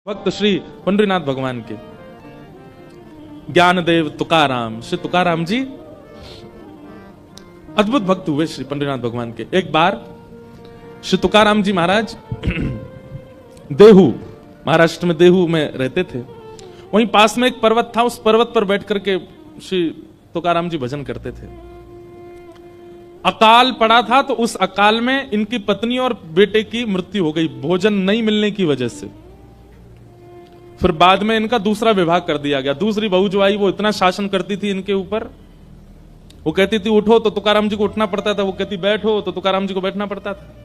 भक्त श्री पंडरीनाथ भगवान के ज्ञानदेव तुकाराम, श्री तुकाराम जी अद्भुत भक्त हुए श्री पंडरीनाथ भगवान के। एक बार श्री तुकाराम जी महाराज देहू, महाराष्ट्र में देहू में रहते थे। वहीं पास में एक पर्वत था, उस पर्वत पर बैठ करके श्री तुकाराम जी भजन करते थे। अकाल पड़ा था, तो उस अकाल में इनकी पत्नी और बेटे की मृत्यु हो गई भोजन नहीं मिलने की वजह से। फिर बाद में इनका दूसरा विवाह कर दिया गया। दूसरी बहू जो आई वो इतना शासन करती थी इनके ऊपर, वो कहती थी उठो तो तुकाराम जी को उठना पड़ता था, वो कहती बैठो तो तुकाराम जी को बैठना पड़ता था।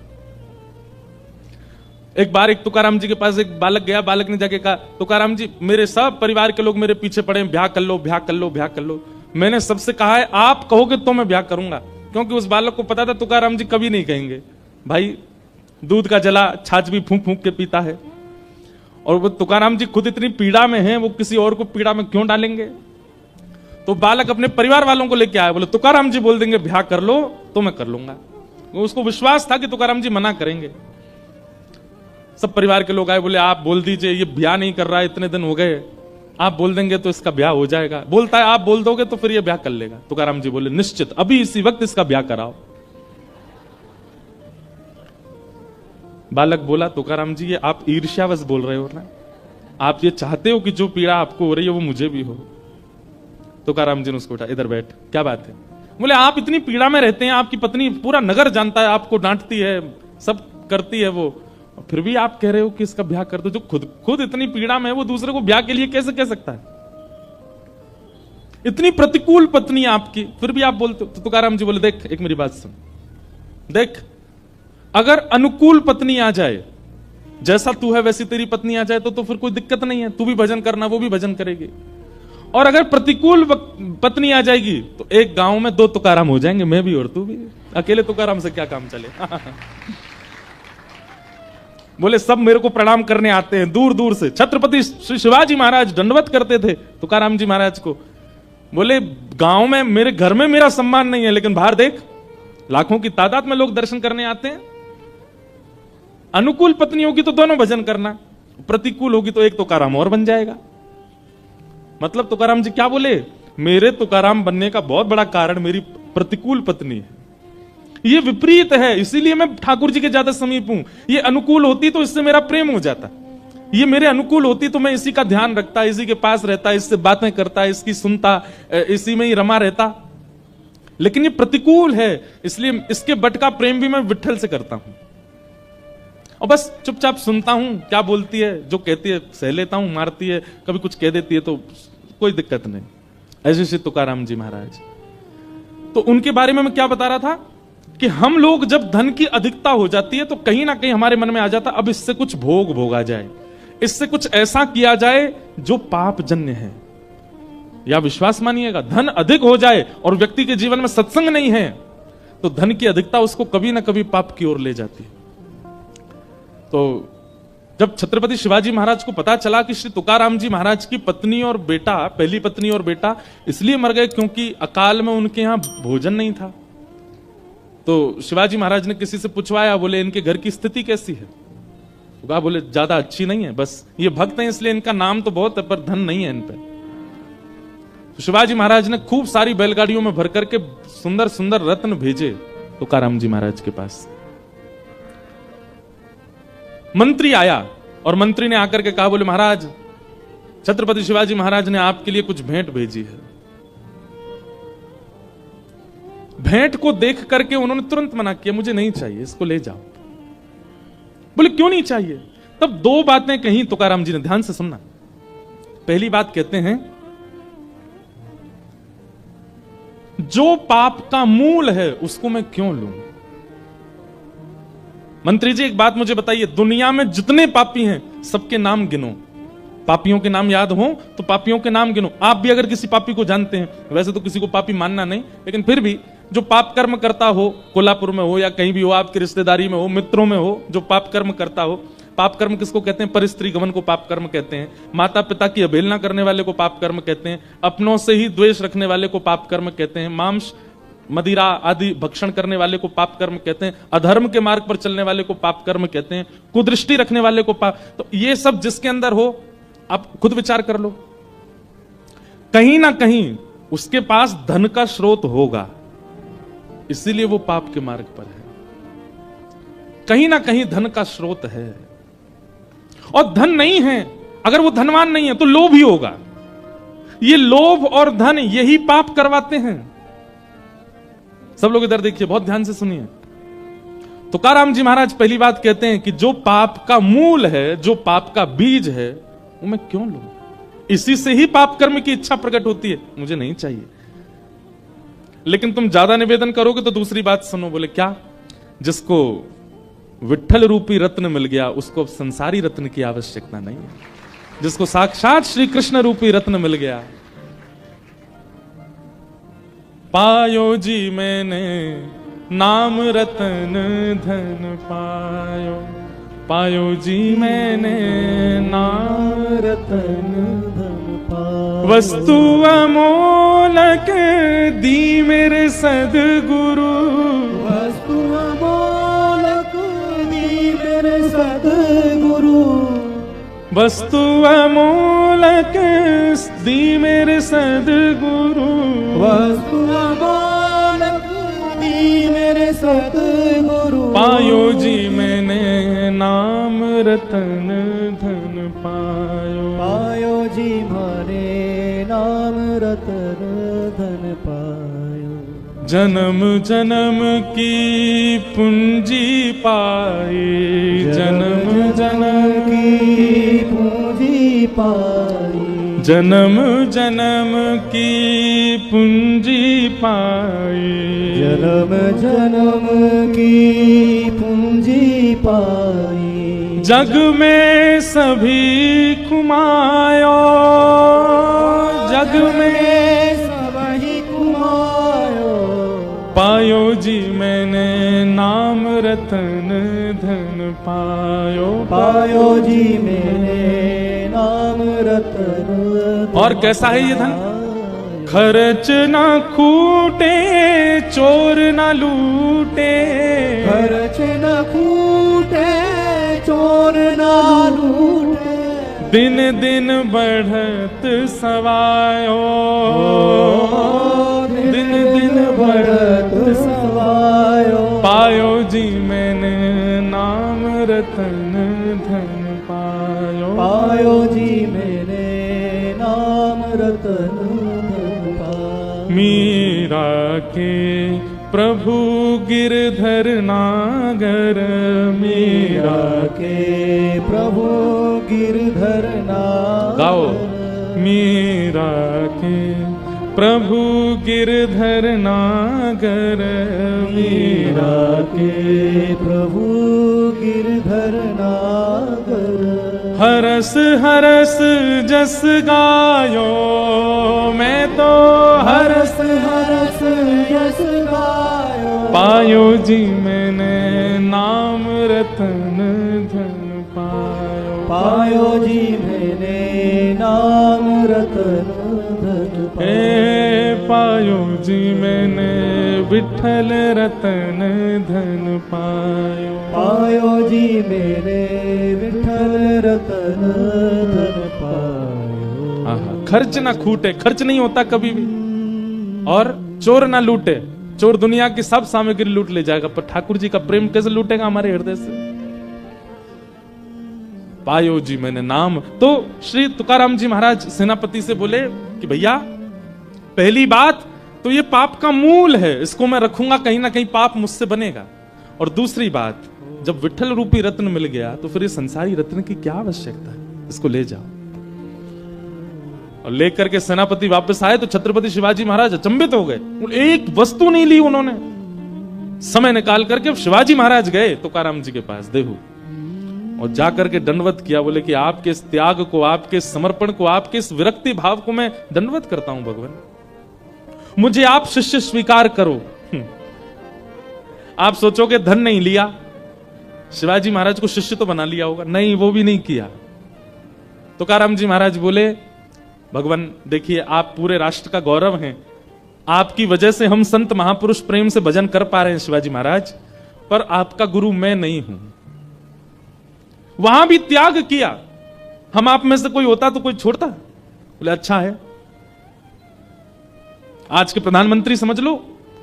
एक बार एक तुकाराम जी के पास एक बालक गया, बालक ने जाके कहा तुकाराम जी मेरे सब परिवार के लोग मेरे पीछे पड़े हैं, ब्याह कर लो ब्याह कर लो ब्याह कर लो। मैंने सबसे कहा है आप कहोगे तो मैं ब्याह करूंगा, क्योंकि उस बालक को पता था तुकाराम जी कभी नहीं कहेंगे। भाई दूध का जला छाछ भी फूंक फूंक के पीता है, और वो तुकाराम जी खुद इतनी पीड़ा में हैं, वो किसी और को पीड़ा में क्यों डालेंगे। तो बालक अपने परिवार वालों को लेके आया, बोले तुकाराम जी बोल देंगे ब्याह कर लो तो मैं कर लूंगा। उसको विश्वास था कि तुकाराम जी मना करेंगे। सब परिवार के लोग आए, बोले आप बोल दीजिए ये ब्याह नहीं कर रहा है, इतने दिन हो गए, आप बोल देंगे तो इसका ब्याह हो जाएगा। बोलता है आप बोल दोगे तो फिर ये ब्याह कर लेगा। तुकाराम जी बोले निश्चित अभी इसी वक्त इसका ब्याह कराओ। बालक बोला तुकाराम जी ये आप ईर्ष्यावश बोल रहे हो ना, आप ये चाहते हो कि जो पीड़ा आपको हो रही है वो मुझे भी हो। तुकाराम जी ने उसको उठा, इधर बैठ, क्या बात है। बोले आप इतनी पीड़ा में रहते हैं, आपकी पत्नी पूरा नगर जानता है, आपको डांटती है, सब करती है वो, फिर भी आप कह रहे हो कि इसका ब्याह कर दो। जो खुद इतनी पीड़ा में है वो दूसरे को ब्याह के लिए कैसे कह सकता है। इतनी प्रतिकूल पत्नी आपकी, फिर भी आप बोलते हो। तो तुकाराम जी बोले देख एक मेरी बात सुन, देख अगर अनुकूल पत्नी आ जाए, जैसा तू है वैसी तेरी पत्नी आ जाए तो फिर कोई दिक्कत नहीं है, तू भी भजन करना वो भी भजन करेगी। और अगर प्रतिकूल पत्नी आ जाएगी तो एक गांव में दो तुकाराम हो जाएंगे, मैं भी और तू भी। अकेले तुकाराम से क्या काम चले। बोले सब मेरे को प्रणाम करने आते हैं दूर दूर से। छत्रपति श्री शिवाजी महाराज दंडवत करते थे तुकाराम जी महाराज को। बोले गांव में मेरे घर में मेरा सम्मान नहीं है, लेकिन बाहर देख लाखों की तादाद में लोग दर्शन करने आते हैं। अनुकूल पत्नी होगी तो दोनों भजन करना, प्रतिकूल होगी तो एक तुकाराम और बन जाएगा। मतलब तुकाराम जी क्या बोले, मेरे तुकाराम बनने का बहुत बड़ा कारण मेरी प्रतिकूल पत्नी है। ये विपरीत है, इसीलिए मैं ठाकुर जी के ज्यादा समीप हूं। ये अनुकूल होती तो इससे मेरा प्रेम हो जाता, ये मेरे अनुकूल होती तो मैं इसी का ध्यान रखता, इसी के पास रहता, इससे बातें करता, इसकी सुनता, इसी में ही रमा रहता। लेकिन ये प्रतिकूल है, इसलिए इसके बट का प्रेम भी मैं विट्ठल से करता हूं, और बस चुपचाप सुनता हूं, क्या बोलती है, जो कहती है सह लेता हूं, मारती है, कभी कुछ कह देती है तो कोई दिक्कत नहीं। ऐसे श्री तुकाराम जी महाराज। तो उनके बारे में मैं क्या बता रहा था कि हम लोग जब धन की अधिकता हो जाती है तो कहीं ना कहीं हमारे मन में आ जाता अब इससे कुछ भोग भोगा जाए, इससे कुछ ऐसा किया जाए जो पाप जन्य है। या विश्वास मानिएगा, धन अधिक हो जाए और व्यक्ति के जीवन में सत्संग नहीं है तो धन की अधिकता उसको कभी ना कभी पाप की ओर ले जाती है। तो जब छत्रपति शिवाजी महाराज को पता चला कि श्री तुकाराम जी महाराज की पत्नी और बेटा, पहली पत्नी और बेटा इसलिए मर गए क्योंकि अकाल में उनके यहां भोजन नहीं था, तो शिवाजी महाराज ने किसी से पूछवाया, बोले इनके घर की स्थिति कैसी है। तो बोले ज्यादा अच्छी नहीं है, बस ये भक्त हैं इसलिए इनका नाम तो बहुत है पर धन नहीं है इन पे। तो शिवाजी महाराज ने खूब सारी बैलगाड़ियों में भर करके सुंदर सुंदर रत्न भेजे तुकाराम जी महाराज के पास। मंत्री आया और मंत्री ने आकर के कहा, बोले महाराज छत्रपति शिवाजी महाराज ने आपके लिए कुछ भेंट भेजी है। भेंट को देख करके उन्होंने तुरंत मना किया, मुझे नहीं चाहिए, इसको ले जाओ। बोले क्यों नहीं चाहिए। तब दो बातें कही तुकाराम जी ने, ध्यान से सुनना। पहली बात कहते हैं, जो पाप का मूल है उसको मैं क्यों लूं। मंत्री जी एक बात मुझे बताइए, दुनिया में जितने पापी हैं सबके नाम गिनो, पापियों के नाम याद हो तो पापियों के नाम गिनो। आप भी अगर किसी पापी को जानते हैं, वैसे तो किसी को पापी मानना नहीं, लेकिन फिर भी जो पाप कर्म करता हो, कोल्हापुर में हो या कहीं भी हो, आपकी रिश्तेदारी में हो, मित्रों में हो, जो पाप कर्म करता हो। पाप कर्म किसको कहते हैं, परिस्त्री गमन को पाप कर्म कहते हैं, माता पिता की अवहेलना करने वाले को पाप कर्म कहते हैं, अपनों से ही द्वेष रखने वाले को पाप कर्म कहते हैं, मांस मदिरा आदि भक्षण करने वाले को पाप कर्म कहते हैं, अधर्म के मार्ग पर चलने वाले को पाप कर्म कहते हैं, कुदृष्टि रखने वाले को पाप। तो ये सब जिसके अंदर हो, आप खुद विचार कर लो, कहीं ना कहीं उसके पास धन का स्रोत होगा, इसीलिए वो पाप के मार्ग पर है। कहीं ना कहीं धन का स्रोत है, और धन नहीं है, अगर वो धनवान नहीं है तो लोभ ही होगा। ये लोभ और धन यही पाप करवाते हैं। सब लोग इधर देखिए, बहुत ध्यान से सुनिए। तुकाराम जी महाराज पहली बात कहते हैं कि जो पाप का मूल है, जो पाप का बीज है, वो मैं क्यों लूं? इसी से ही पाप कर्म की इच्छा प्रकट होती है, मुझे नहीं चाहिए। लेकिन तुम ज्यादा निवेदन करोगे तो दूसरी बात सुनो, बोले क्या? जिसको विठ्ठल रूपी रत्न मिल गया, उसको अब संसारी रत्न की आवश्यकता नहीं है। जिसको साक्षात श्री कृष्ण रूपी रत्न मिल गया, पायो जी मैंने नाम रतन धन पायो, पायो जी मैंने नाम रतन धन पायो, वस्तु अमोलक दी मेरे सद्गुरु, वस्तु अमोलक दी मेरे सद्गुरु, वस्तु अमोलक दी मेरे सद्गुरु, वस्तु अमोलक दी मेरे सद्गुरु, पायो जी मैंने नाम रतन धन पायो, पायो जी मारे नाम रतन धन पायो, जन्म जन्म की पूंजी पाई, जन्म जन्म की पूंजी पाई, जन्म जन्म की पूंजी पाई, जन्म जन्म की पूंजी पाई, जग में सभी कुमायो, जग में सबही कुमायो, पायो जी मैंने नाम रतन धन पायो, पायो जी मैंने नाम रतन। और कैसा है ये धन? खर्च ना खूटे, चोर ना लूटे, खर्च न खूटे, चोर न लूटे, दिन दिन बढ़त सवायो, दिन दिन बढ़त सवायो, पायो जी मैंने नाम रतन धन पायो, पायो जी मैंने नाम रतन धन पायो, मीरा के प्रभु गिरधर नागर, मीरा के प्रभु गिरधर नागर, गाओ, मीरा के प्रभु गिरधर नागर, मीरा के प्रभु गिरधर नागर, हरस हरस जस गायो, मैं तो हरस हरस यस गायो, पायो जी मैंने नाम रतन धन पायो, पायो जी मैंने नाम रतन धन हे पायो जी मैंने विठ्ठल रतन धन पायो, पायो जी मेरे विठ्ठल रतन धन पायो। आहा, खर्च ना खूटे, खर्च नहीं होता कभी भी, और चोर ना लूटे, चोर दुनिया की सब सामग्री लूट ले जाएगा, पर ठाकुर जी का प्रेम कैसे लूटेगा हमारे हृदय से? पायो जी मैंने नाम। तो श्री तुकाराम जी महाराज सेनापति से बोले कि भैया, पहली बात तो ये पाप का मूल है, इसको मैं रखूंगा, कहीं ना कहीं पाप मुझसे बनेगा। और दूसरी बात, जब विठ्ठल रूपी रत्न मिल गया तो फिर ये संसारी रत्न की क्या आवश्यकता है, इसको ले जाओ। और लेकर के सेनापति वापस आए तो छत्रपति शिवाजी महाराज अचंभित हो गए, एक वस्तु नहीं ली उन्होंने। समय निकाल करके शिवाजी महाराज गए तुकाराम जी के पास देहू, और जाकर के दंडवत किया। बोले कि आपके इस त्याग को, आपके इस समर्पण को, आपके इस विरक्ति भाव को मैं दंडवत करता हूं भगवान, मुझे आप शिष्य स्वीकार करो। आप सोचोगे धन नहीं लिया, शिवाजी महाराज को शिष्य तो बना लिया होगा, नहीं, वो भी नहीं किया। तुकाराम जी महाराज बोले, भगवान देखिए, आप पूरे राष्ट्र का गौरव हैं, आपकी वजह से हम संत महापुरुष प्रेम से भजन कर पा रहे हैं शिवाजी महाराज, पर आपका गुरु मैं नहीं हूं। वहां भी त्याग किया। हम आप में से कोई होता तो कोई छोड़ता? बोले अच्छा है। आज के प्रधानमंत्री समझ लो,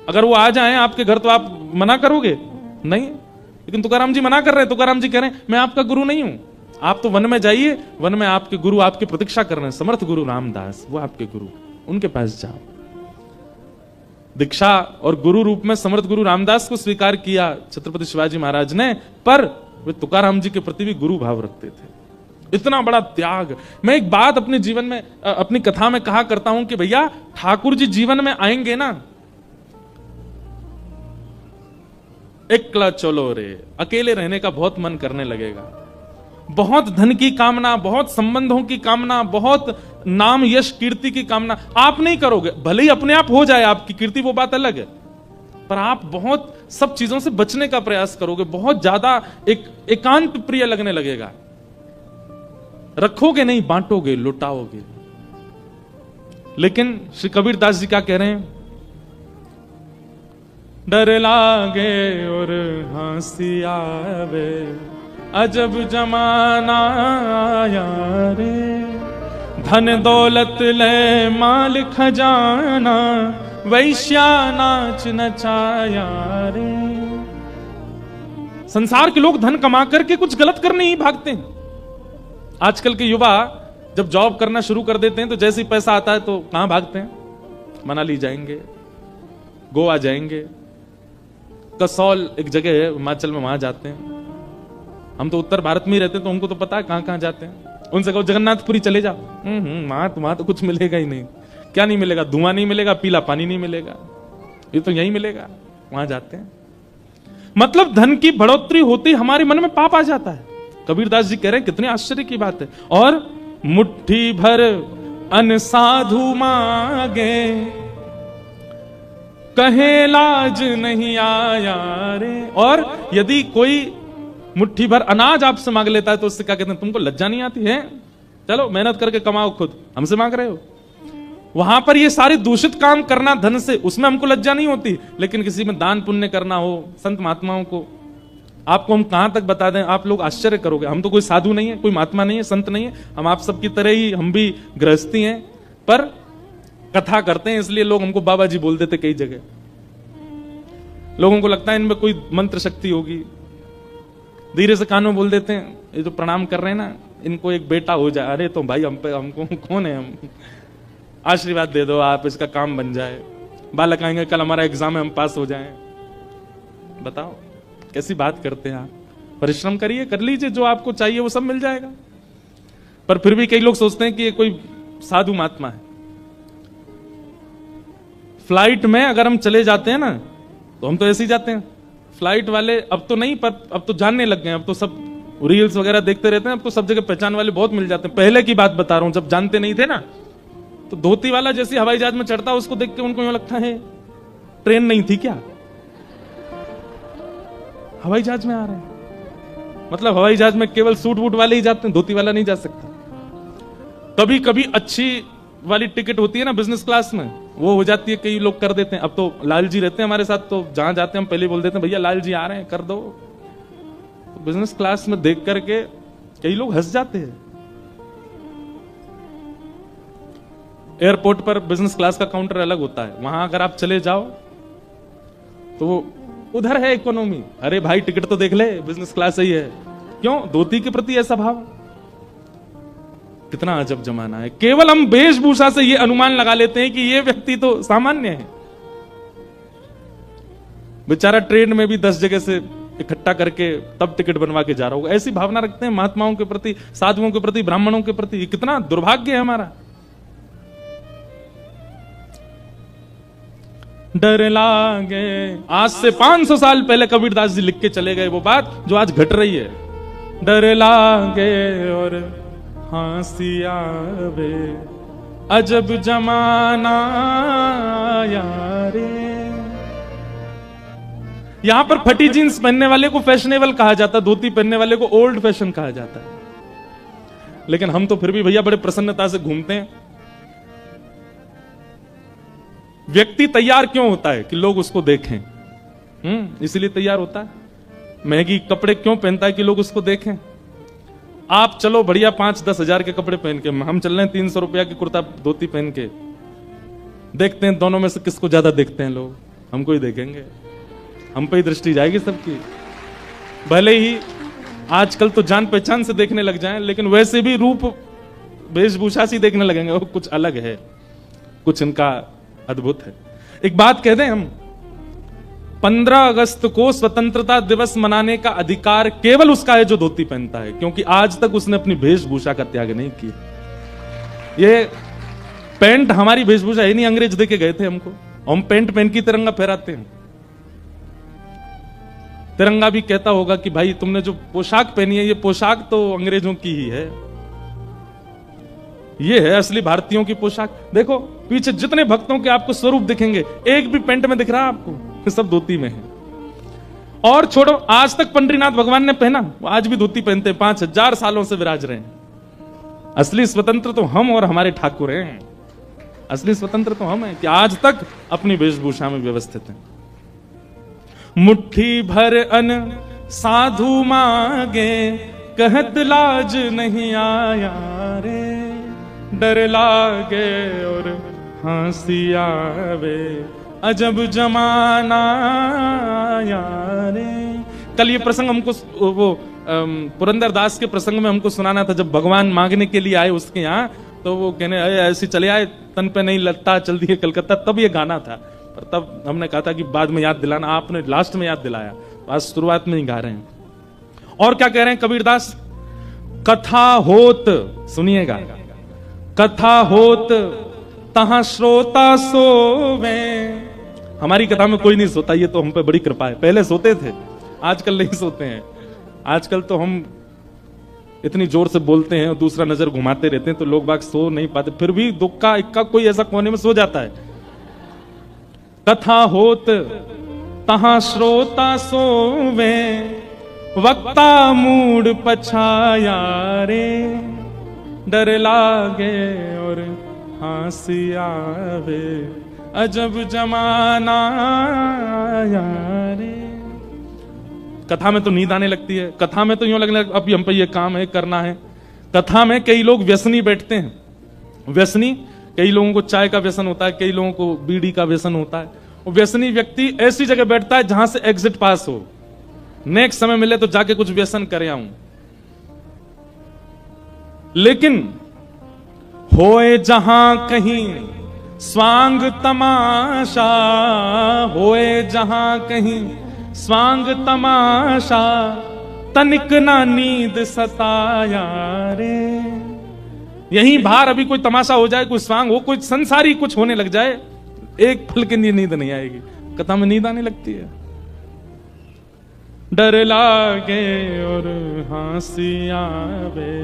अगर वो आ जाएं आपके घर तो आप मना करोगे? नहीं। लेकिन तुकाराम जी मना कर रहे हैं। तुकाराम जी कह रहे हैं मैं आपका गुरु नहीं हूं, आप तो वन में जाइए, वन में आपके गुरु आपकी प्रतीक्षा कर रहे हैं, समर्थ गुरु रामदास, वो आपके गुरु, उनके पास जाओ। दीक्षा और गुरु रूप में समर्थ गुरु रामदास को स्वीकार किया छत्रपति शिवाजी महाराज ने, पर वे तुकाराम जी के प्रति भी गुरु भाव रखते थे। इतना बड़ा त्याग। मैं एक बात अपने जीवन में, अपनी कथा में कहा करता हूं कि भैया ठाकुर जी जीवन में आएंगे ना, एकला चलो रे, अकेले रहने का बहुत मन करने लगेगा। बहुत धन की कामना, बहुत संबंधों की कामना, बहुत नाम यश कीर्ति की कामना आप नहीं करोगे। भले ही अपने आप हो जाए आपकी कीर्ति, वो बात अलग है, पर आप बहुत सब चीजों से बचने का प्रयास करोगे। बहुत ज्यादा एकांत प्रिय लगने लगेगा। रखोगे नहीं, बांटोगे, लुटाओगे। लेकिन श्री कबीरदास जी क्या कह रहे हैं? डर लागे और हंसी आवे, अजब जमाना आया रे, धन दौलत ले माल खजाना, वैश्या नाच नचाया रे। संसार के लोग धन कमा करके कुछ गलत करने ही भागते हैं। आजकल के युवा जब जॉब करना शुरू कर देते हैं तो जैसे ही पैसा आता है तो कहां भागते हैं? मनाली जाएंगे, गोवा जाएंगे, कसौल एक जगह है हिमाचल में, वहां जाते हैं। हम तो उत्तर भारत में ही रहते हैं तो हमको तो पता है कहां कहां जाते हैं। उनसे कहो जगन्नाथपुरी चले जाओ, वहां तो कुछ मिलेगा ही नहीं। क्या नहीं मिलेगा? धुआं नहीं मिलेगा, पीला पानी नहीं मिलेगा, ये तो यही मिलेगा। वहां जाते हैं। मतलब धन की बढ़ोतरी होती हमारे मन में पाप आ जाता है। कबीरदास जी कह रहे हैं कितने आश्चर्य की बात है। और मुट्ठी भर अन साधु मांगे, कहे लाज नहीं आया रे। और यदि कोई मुट्ठी भर अनाज आपसे मांग लेता है तो उससे क्या कहते हैं? तुमको लज्जा नहीं आती है? चलो मेहनत करके कमाओ, खुद हमसे मांग रहे हो। वहां पर ये सारे दूषित काम करना धन से, उसमें हमको लज्जा नहीं होती। लेकिन किसी में दान पुण्य करना हो, संत महात्माओं को, आपको हम कहां तक बता दें, आप लोग आश्चर्य करोगे। हम तो कोई साधु नहीं है, कोई महात्मा नहीं है, संत नहीं है, हम आप सबकी तरह ही, हम भी गृहस्थी हैं, पर कथा करते हैं इसलिए लोग हमको बाबा जी बोल देते। कई जगह लोगों को लगता है इनमें कोई मंत्र शक्ति होगी, धीरे से कान में बोल देते हैं, ये जो प्रणाम कर रहे हैं ना, इनको एक बेटा हो जाए। अरे तो भाई हम पे, हमको कौन है, हम आशीर्वाद दे दो आप, इसका काम बन जाए। बालक आएंगे, कल हमारा एग्जाम है, हम पास हो जाएं। बताओ कैसी बात करते हैं आप। परिश्रम करिए, कर लीजिए, जो आपको चाहिए वो सब मिल जाएगा। पर फिर भी कई लोग सोचते हैं कि ये कोई साधु महात्मा है। फ्लाइट में अगर हम चले जाते हैं ना, तो हम तो ऐसे ही जाते हैं। फ्लाइट वाले अब तो नहीं, पर अब तो जानने लग गए हैं। अब तो सब रील्स वगैरह देखते रहते हैं, अब तो सब जगह पहचान वाले बहुत मिल जाते हैं। पहले की बात बता रहा हूं, जब जानते नहीं थे ना, तो धोती वाला जैसे हवाई जहाज में चढ़ता, उसको देख के उनको यूं लगता है ट्रेन नहीं थी क्या, हवाई जहाज में आ रहे हैं। मतलब हवाई जहाज में केवल सूट वूट वाले ही जाते हैं, धोती वाला नहीं जा सकता। कभी कभी अच्छी वाली टिकट होती है ना बिजनेस क्लास में, वो हो जाती है, कई लोग कर देते हैं। अब तो लाल जी रहते हैं हमारे साथ, तो जहां जाते हैं हम पहले बोल देते हैं, भैया लाल जी आ रहे हैं, कर दो। तो बिजनेस क्लास में देख करके कई लोग हंस जाते हैं। एयरपोर्ट पर बिजनेस क्लास का काउंटर अलग होता है, वहां अगर आप चले जाओ तो वो उधर है इकोनॉमी। अरे भाई टिकट तो देख ले, बिजनेस क्लास ही है। क्यों? धोती के प्रति ऐसा भाव। कितना अजब जमाना है। केवल हम वेशभूषा से ये अनुमान लगा लेते हैं कि ये व्यक्ति तो सामान्य है। बेचारा ट्रेन में भी 10 जगह से इकट्ठा करके तब टिकट बनवा के जा रहा होगा। ऐसी भावना रखते हैं महात्माओं के प्रति, साधुओं के प्रति, ब्राह्मणों के प्रति। कितना दुर्भाग्य है हमारा। डर लागे, आज से 500 साल पहले कबीरदास जी लिख के चले गए वो बात जो आज घट रही है। डर लागे और हंसी आवे, अजब जमाना यारे। यहां पर फटी जींस पहनने वाले को फैशनेबल कहा जाता, धोती पहनने वाले को ओल्ड फैशन कहा जाता है। लेकिन हम तो फिर भी भैया बड़े प्रसन्नता से घूमते हैं। व्यक्ति तैयार क्यों होता है? कि लोग उसको देखें। इसीलिए तैयार होता है। महंगी कपड़े क्यों पहनता है? कि लोग उसको देखें। आप चलो बढ़िया 5-10 हजार के कपड़े पहन के, हम चल रहे हैं 300 रुपया की कुर्ता धोती पहन के, देखते हैं दोनों में से किसको ज्यादा देखते हैं लोग? हमको ही देखेंगे, हम पे ही दृष्टि जाएगी सबकी। भले ही आजकल तो जान पहचान से देखने लग जाएं, लेकिन वैसे भी रूप वेशभूषा से देखने लगेंगे। वो कुछ अलग है, कुछ इनका अद्भुत है। एक बात कह दें हम, 15 अगस्त को स्वतंत्रता दिवस मनाने का अधिकार केवल उसका है जो धोती पहनता है, क्योंकि आज तक उसने अपनी वेशभूषा का त्याग नहीं किया। ये पैंट हमारी वेशभूषा ही नहीं, अंग्रेज देके गए थे हमको। हम पैंट पहन के तिरंगा फहराते हैं। तिरंगा भी कहता होगा कि भाई तुमने जो पोशाक पहनी है, ये पोशाक तो अंग्रेजों की ही है, ये है असली भारतीयों की पोशाक। देखो पीछे जितने भक्तों के आपको स्वरूप दिखेंगे, एक भी पेंट में दिख रहा है आपको? सब धोती में है। और छोड़ो, आज तक पंडरीनाथ भगवान ने पहना, वो आज भी धोती पहनते हैं, 5000 सालों से विराज रहे हैं। असली स्वतंत्र तो हम और हमारे ठाकुर हैं। असली स्वतंत्र तो हम हैं कि आज तक अपनी वेशभूषा में व्यवस्थित हैं। मुट्ठी भर अन्न साधु मांगे, कहत लाज नहीं आया रे, डर लागे और हंसी आवे, अजब जमाना आया रे। कल ये प्रसंग हमको वो पुरंदर दास के प्रसंग में हमको सुनाना था। जब भगवान मांगने के लिए आए उसके यहाँ, तो वो कहने ऐसे चले आए, तन पे नहीं लगता, चल दिए कलकत्ता। तब ये गाना था, पर तब हमने कहा था कि बाद में याद दिलाना। आपने लास्ट में याद दिलाया, आज शुरुआत में ही गा रहे हैं। और क्या कह रहे हैं कबीरदास? कथा होत, सुनिएगा, कथा होत तहां श्रोता सोवे। हमारी कथा में कोई नहीं सोता, ये तो हम पे बड़ी कृपा है। पहले सोते थे, आजकल नहीं सोते हैं। आजकल तो हम इतनी जोर से बोलते हैं और दूसरा नजर घुमाते रहते हैं, तो लोग बाग सो नहीं पाते। फिर भी दुक्का इक्का कोई ऐसा कोने में सो जाता है। कथा होत तहां श्रोता सोवे, वक्ता मूड पछाया रे, डर लागे और हंसी आवे, अजब जमाना आया रे। कथा में तो नींद आने लगती है। कथा में तो यूं लगने अब हम पे ये काम है, करना है। कथा में कई लोग व्यसनी बैठते हैं। व्यसनी, कई लोगों को चाय का व्यसन होता है, कई लोगों को बीड़ी का व्यसन होता है। वो व्यसनी व्यक्ति ऐसी जगह बैठता है जहां से एग्जिट पास हो, नेक्स्ट समय मिले तो जाके कुछ व्यसन कर आऊं। लेकिन होए जहां कहीं स्वांग तमाशा, होए जहां कहीं स्वांग तमाशा, तनिक ना नींद सताया रे। यहीं बाहर अभी कोई तमाशा हो जाए, कोई स्वांग हो, कोई संसारी कुछ होने लग जाए, एक पल के लिए नींद नहीं आएगी। कथा में नींद आने लगती है। डर लागे और हंसी आवे,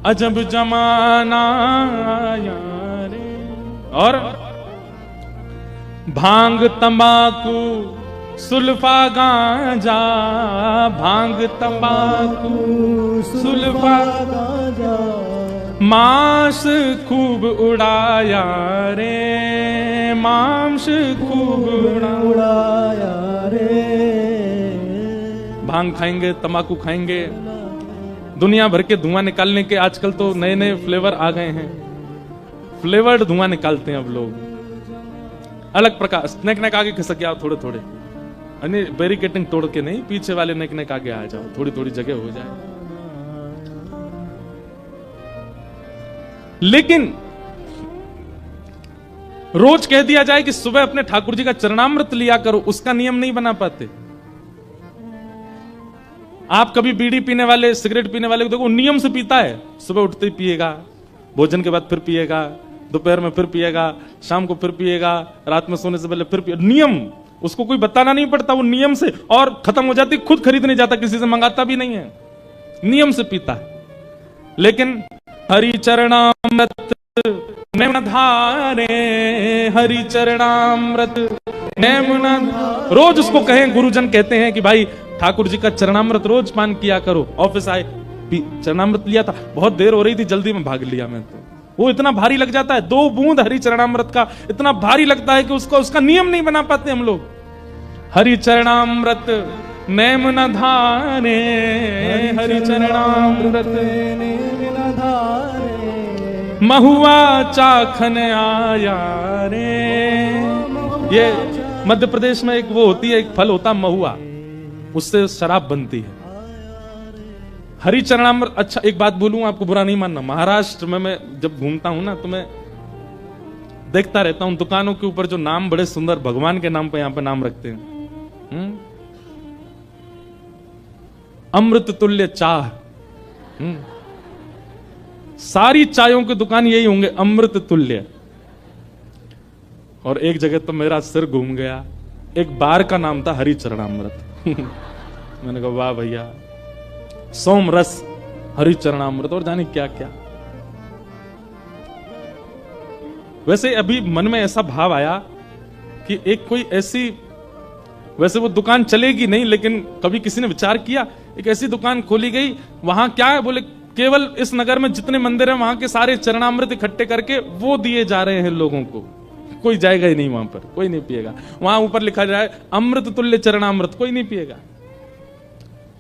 अजब जमाना आया रे। और भांग तंबाकू सुल्फा गांजा, भांग तंबाकू सुल्फा गांजा, मांस खूब उड़ाया रे, मांस खूब उड़ाया रे। भांग खाएंगे, तंबाकू खाएंगे, दुनिया भर के धुआं निकालने के आजकल तो नए नए फ्लेवर आ गए हैं। फ्लेवर्ड धुआं निकालते हैं अब लोग, अलग प्रकार। नेक नेक आगे खिसक आओ, थोड़े थोड़े, यानी बैरिकेटिंग तोड़ के नहीं, पीछे वाले नेक नेक आगे आ जाओ, थोड़ी थोड़ी जगह हो जाए। लेकिन रोज कह दिया जाए कि सुबह अपने ठाकुर जी का चरणामृत लिया करो, उसका नियम नहीं बना पाते। आप कभी बीड़ी पीने वाले, सिगरेट पीने वाले को देखो, नियम से पीता है। सुबह उठते ही पिएगा, भोजन के बाद फिर पिएगा, दोपहर में फिर पिएगा, शाम को फिर पिएगा, रात में सोने से पहले फिर पिएगा। नियम, उसको कोई बताना नहीं पड़ता, वो नियम से। और खत्म हो जाती, खुद खरीदने जाता, किसी से मंगाता भी नहीं है, नियम से पीता है। लेकिन हरि चरणामृत नैमन धारे, हरि चरणामृत नैमन, रोज उसको कहें, गुरुजन कहते हैं कि भाई ठाकुर जी का चरणामृत रोज पान किया करो। ऑफिस आए, चरणामृत लिया था, बहुत देर हो रही थी, जल्दी में भाग लिया मैं तो। वो इतना भारी लग जाता है, 2 बूंद हरि चरणामृत का इतना भारी लगता है कि उसका नियम नहीं बना पाते हम लोग। हरि चरणामृत नेम न धारे, हरि चरणामृत नेम न धारे, महुआ चाखन आया रे। ये मध्य प्रदेश में एक वो होती है, एक फल होता महुआ, उससे शराब बनती है। हरि चरणामृत। अच्छा एक बात बोलूं, आपको बुरा नहीं मानना, महाराष्ट्र में मैं जब घूमता हूं ना तो मैं देखता रहता हूं दुकानों के ऊपर जो नाम बड़े सुंदर भगवान के नाम पे यहां पे नाम रखते हैं। अमृत तुल्य चाह। सारी चायों की दुकान यही होंगे, अमृत तुल्य। और एक जगह तो मेरा सिर घूम गया, एक बार का नाम था हरि चरणामृत। मैंने कहा वाह भैया, सोम रस हरि चरणामृत और जाने क्या क्या। वैसे अभी मन में ऐसा भाव आया कि एक कोई ऐसी, वैसे वो दुकान चलेगी नहीं, लेकिन कभी किसी ने विचार किया एक ऐसी दुकान खोली गई, वहां क्या है बोले केवल इस नगर में जितने मंदिर हैं वहां के सारे चरणामृत इकट्ठे करके वो दिए जा रहे हैं लोगों को। कोई जाएगा ही नहीं वहां पर, कोई नहीं पिएगा। वहां ऊपर लिखा जाए अमृत तुल्य चरणामृत, कोई नहीं पिएगा।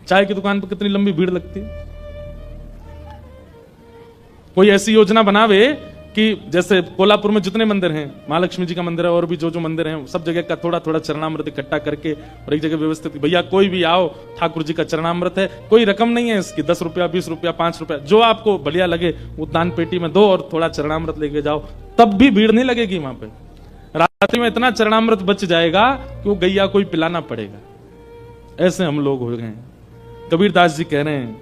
चाय की दुकान पर कितनी लंबी भीड़ लगती है। कोई ऐसी योजना बनावे कि जैसे कोल्हापुर में जितने मंदिर हैं, महालक्ष्मी जी का मंदिर है और भी जो जो मंदिर हैं, सब जगह का थोड़ा थोड़ा चरणामृत इकट्ठा करके और एक जगह व्यवस्थित, भैया कोई भी आओ, ठाकुर जी का चरणामृत है, कोई रकम नहीं है इसकी, 10 रुपया 20 रुपया 5 रुपया जो आपको बढ़िया लगे वो दान पेटी में दो और थोड़ा चरणामृत लेके जाओ, तब भी भीड़ नहीं लगेगी वहां पे। रात्रि में इतना चरणामृत बच जाएगा कि वो गैया कोई पिलाना पड़ेगा। ऐसे हम लोग हो गए हैं। कबीरदास जी कह रहे हैं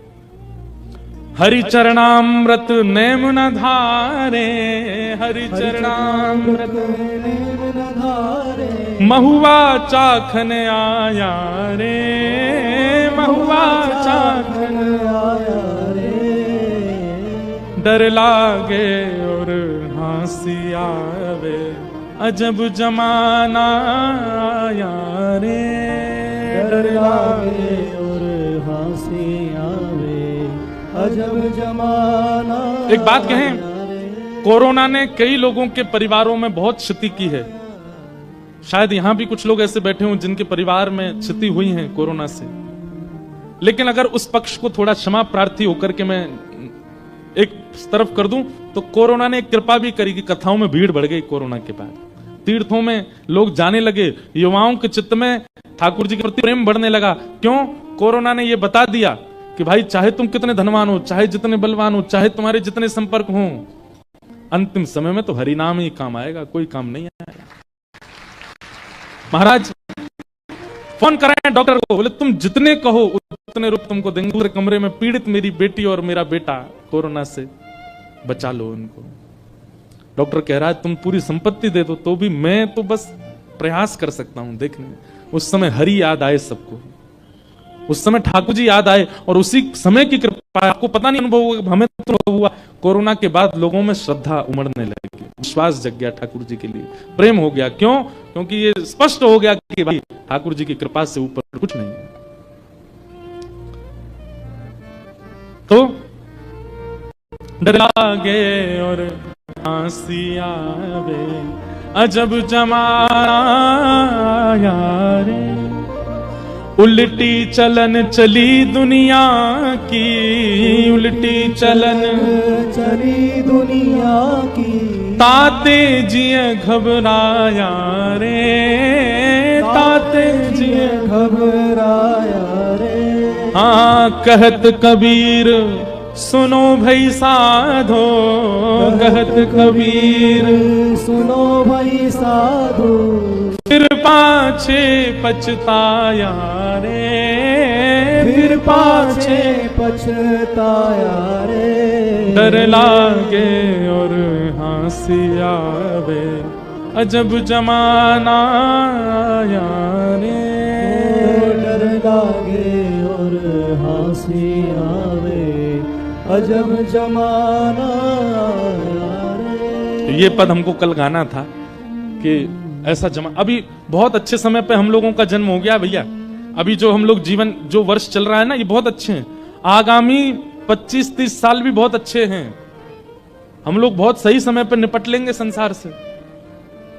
हरि चरणामृत नेम न धारे, हरि चरणामृत नेम न धारे, महुआ चाखन आया रे, महुआ चाखन आया रे। डर लागे और हंसी आवे, अजब जमाना आया रे। डर लागे और हंसी आवे, अजब जमाना। एक बात कहें, कोरोना ने कई लोगों के परिवारों में बहुत क्षति की है। शायद यहां भी कुछ लोग ऐसे बैठे हों जिनके परिवार में क्षति हुई है कोरोना से। लेकिन अगर उस पक्ष को थोड़ा क्षमा प्रार्थी होकर के मैं एक तरफ कर दूं, तो कोरोना ने एक कृपा भी करी कि कथाओं में भीड़ बढ़ गई। कोरोना के बाद तीर्थों में लोग जाने लगे, युवाओं के चित्त में ठाकुर जी के प्रति प्रेम बढ़ने लगा। क्यों? कोरोना ने यह बता दिया कि भाई चाहे तुम कितने धनवान हो, चाहे जितने बलवान हो, चाहे तुम्हारे जितने संपर्क हो, अंतिम समय में तो हरि नाम ही काम आएगा, कोई काम नहीं आएगा। महाराज फोन कराए डॉक्टर को, बोले तुम जितने कहो उतने रुपए तुमको देंगे। दूसरे कमरे में पीड़ित मेरी बेटी और मेरा बेटा कोरोना से, बचा लो उनको। डॉक्टर कह रहा है तुम पूरी संपत्ति दे दो, तो भी मैं तो बस प्रयास कर सकता हूं देखने। उस समय हरि याद आए सबको, उस समय ठाकुर जी याद आए और उसी समय की कृपा, आपको पता नहीं अनुभव हुआ, हमें तो अनुभव हुआ। कोरोना के बाद लोगों में श्रद्धा उमड़ने लगी, विश्वास जग गया ठाकुर जी के लिए, प्रेम हो गया। क्यों? क्योंकि ये स्पष्ट हो गया कि भाई ठाकुर जी की कृपा से ऊपर कुछ नहीं है। तो डर लागे और हंसी आवे, अजब जमाना रे। उल्टी चलन चली दुनिया की, उल्टी चलन चली दुनिया की, ताते जिए घबराया रे, ताते जिए घबराया रे। हाँ कहत कबीर सुनो भई साधो, कहत कबीर सुनो भई साधो, फिर पाछे पछताया रे, फिर पाछे पछताया रे। डर लागे और हंसी आवे, अजब जमाना आया रे। डर लागे और हंसी आवे, अजब जमाना आया रे। ये पद हमको कल गाना था कि ऐसा अभी बहुत अच्छे समय पे हम लोगों का जन्म हो गया भैया। अभी जो हम लोग जीवन, जो वर्ष चल रहा है ना, ये बहुत अच्छे हैं। आगामी 25-30 साल भी बहुत अच्छे हैं। हम लोग बहुत सही समय पर निपट लेंगे संसार से।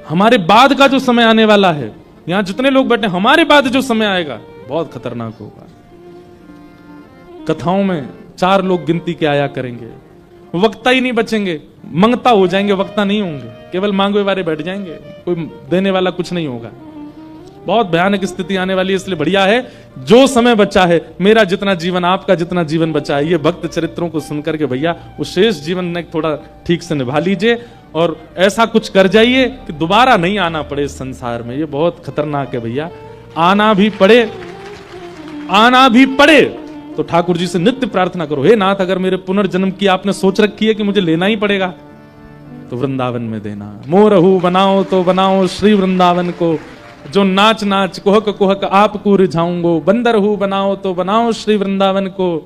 हमारे बाद का जो समय आने वाला है, यहां जितने लोग बैठे, हमारे बाद जो समय आएगा बहुत खतरनाक होगा। कथाओं में 4 लोग गिनती के आया करेंगे, वक्ता ही नहीं बचेंगे, मंगता हो जाएंगे, वक्ता नहीं होंगे, केवल मांगवे वाले बैठ जाएंगे, कोई देने वाला कुछ नहीं होगा। बहुत भयानक स्थिति आने वाली है। इसलिए बढ़िया है जो समय बचा है, मेरा जितना जीवन, आपका जितना जीवन बचा है, ये भक्त चरित्रों को सुनकर के भैया उस शेष जीवन में थोड़ा ठीक से निभा लीजिए और ऐसा कुछ कर जाइए कि दोबारा नहीं आना पड़े इस संसार में। ये बहुत खतरनाक है भैया। आना भी पड़े तो ठाकुर जी से नित्य प्रार्थना करो, हे नाथ अगर मेरे पुनर्जन्म की आपने सोच रखी है कि मुझे लेना ही पड़ेगा तो वृंदावन में देना। मोरहू बनाओ तो बनाओ श्री वृंदावन को, जो नाच नाच कुहक कुहक आपको रिझाऊंगो। बंदर हूं बनाओ तो बनाओ श्री वृंदावन को,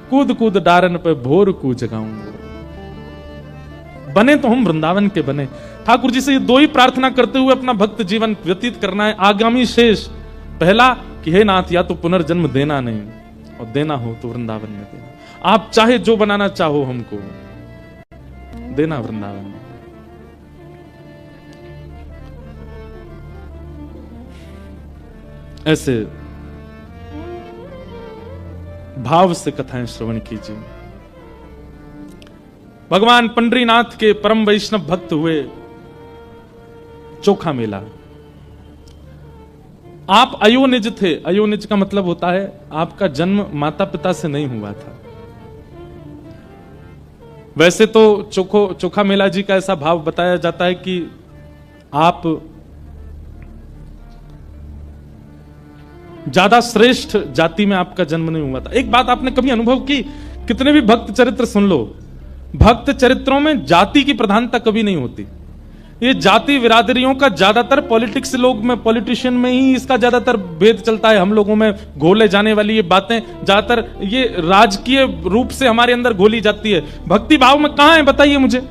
कूद कूद डारन पे भोर को जगाऊंगो। बने तो हम वृंदावन के बने। ठाकुर जी से ये 2 ही प्रार्थना करते हुए अपना भक्त जीवन व्यतीत करना है। आगामी शेष, पहला कि हे नाथ या तो पुनर्जन्म देना नहीं, और देना हो तो वृंदावन में देना। आप चाहे जो बनाना चाहो हमको देना वृंदावन में। ऐसे भाव से कथाएं श्रवण कीजिए। भगवान पंडरीनाथ के परम वैष्णव भक्त हुए चोखा मेला। आप अयोनिज थे। अयोनिज का मतलब होता है आपका जन्म माता पिता से नहीं हुआ था। वैसे तो चोखा मेला जी का ऐसा भाव बताया जाता है कि आप ज्यादा श्रेष्ठ जाति में आपका जन्म नहीं हुआ था। एक बात आपने कभी अनुभव की, कितने भी भक्त चरित्र सुन लो, भक्त चरित्रों में जाति की प्रधानता कभी नहीं होती। ये जाति बिरादरियों का ज्यादातर पॉलिटिक्स लोग में, पॉलिटिशियन में ही इसका ज्यादातर भेद चलता है। हम लोगों में घोले जाने वाली ये बातें ज्यादातर ये राजकीय रूप से हमारे अंदर घोली जाती है। भक्ति भाव में कहां है बताइए मुझे।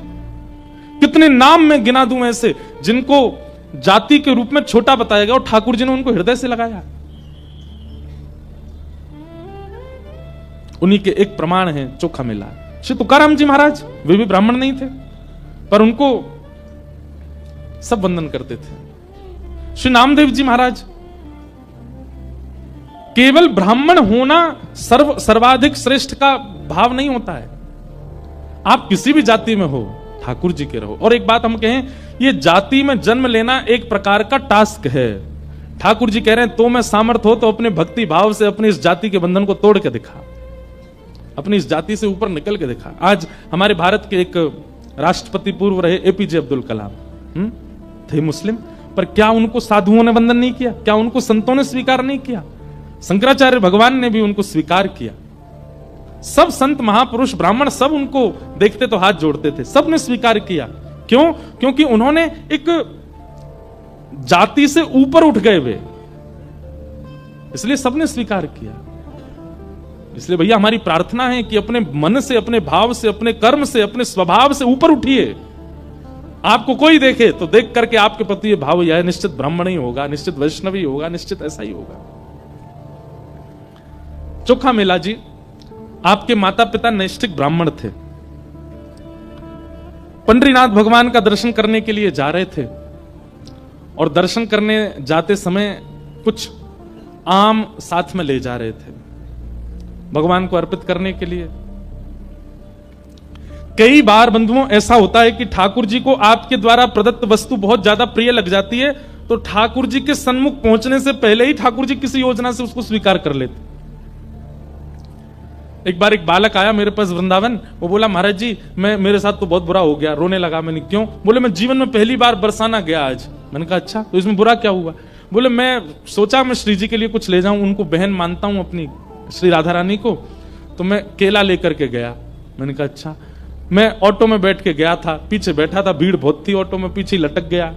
कितने नाम में गिना दूं ऐसे जिनको जाति के रूप में छोटा बताया गया और ठाकुर जी ने उनको हृदय से लगाया। उन्हीं के एक प्रमाण है चोखा मेला। श्री तुकाराम जी महाराज, वे भी ब्राह्मण नहीं थे पर उनको सब वंदन करते थे। श्री नामदेव जी महाराज, केवल ब्राह्मण होना सर्वाधिक श्रेष्ठ का भाव नहीं होता है। आप किसी भी जाति में हो, ठाकुर जी के रहो। और एक बात हम कहें, ये जाति में जन्म लेना एक प्रकार का टास्क है। ठाकुर जी कह रहे हैं तो मैं सामर्थ हो तो अपने भक्ति भाव से अपनी इस जाति के बंधन को तोड़ के दिखा, अपनी इस जाति से ऊपर निकल के दिखा। आज हमारे भारत के एक राष्ट्रपति पूर्व रहे एपीजे अब्दुल कलाम, थे मुस्लिम, पर क्या उनको साधुओं ने वंदन नहीं किया? क्या उनको संतों ने स्वीकार नहीं किया? शंकराचार्य भगवान ने भी उनको स्वीकार किया। सब संत महापुरुष ब्राह्मण सब उनको देखते तो हाथ जोड़ते थे, सब ने स्वीकार किया। क्यों? क्योंकि उन्होंने एक जाति से ऊपर उठ गए वे, इसलिए सबने स्वीकार किया। इसलिए भैया हमारी प्रार्थना है कि अपने मन से, अपने भाव से, अपने कर्म से, अपने स्वभाव से ऊपर उठिए। आपको कोई देखे तो देख करके आपके प्रति ये भाव यह निश्चित ब्राह्मण ही होगा, निश्चित वैष्णव ही होगा, निश्चित ऐसा ही होगा। चोखा मेला जी, आपके माता पिता नैष्ठिक ब्राह्मण थे, पंडरीनाथ भगवान का दर्शन करने के लिए जा रहे थे और दर्शन करने जाते समय कुछ आम साथ में ले जा रहे थे भगवान को अर्पित करने के लिए। कई बार बंधुओं ऐसा होता है कि ठाकुर जी को आपके द्वारा प्रदत्त वस्तु बहुत ज्यादा प्रिय लग जाती है, तो ठाकुर जी के सन्मुख पहुंचने से पहले ही ठाकुर जी किसी योजना से उसको स्वीकार कर लेते। एक बार एक बालक आया मेरे पास वृंदावन, वो बोला महाराज जी मेरे साथ तो बहुत बुरा हो गया, रोने लगा। मैंने क्यों? बोले मैं जीवन में पहली बार बरसाना गया आज। मैंने कहा अच्छा, तो इसमें बुरा क्या हुआ? बोले मैं सोचा मैं श्री जी के लिए कुछ ले जाऊं, उनको बहन मानता हूं अपनी श्री राधा रानी को, तो मैं केला लेकर के गया। मैंने कहा अच्छा। मैं ऑटो में बैठ के गया था, पीछे बैठा था, भीड़ बहुत थी ऑटो में, पीछे लटक गया।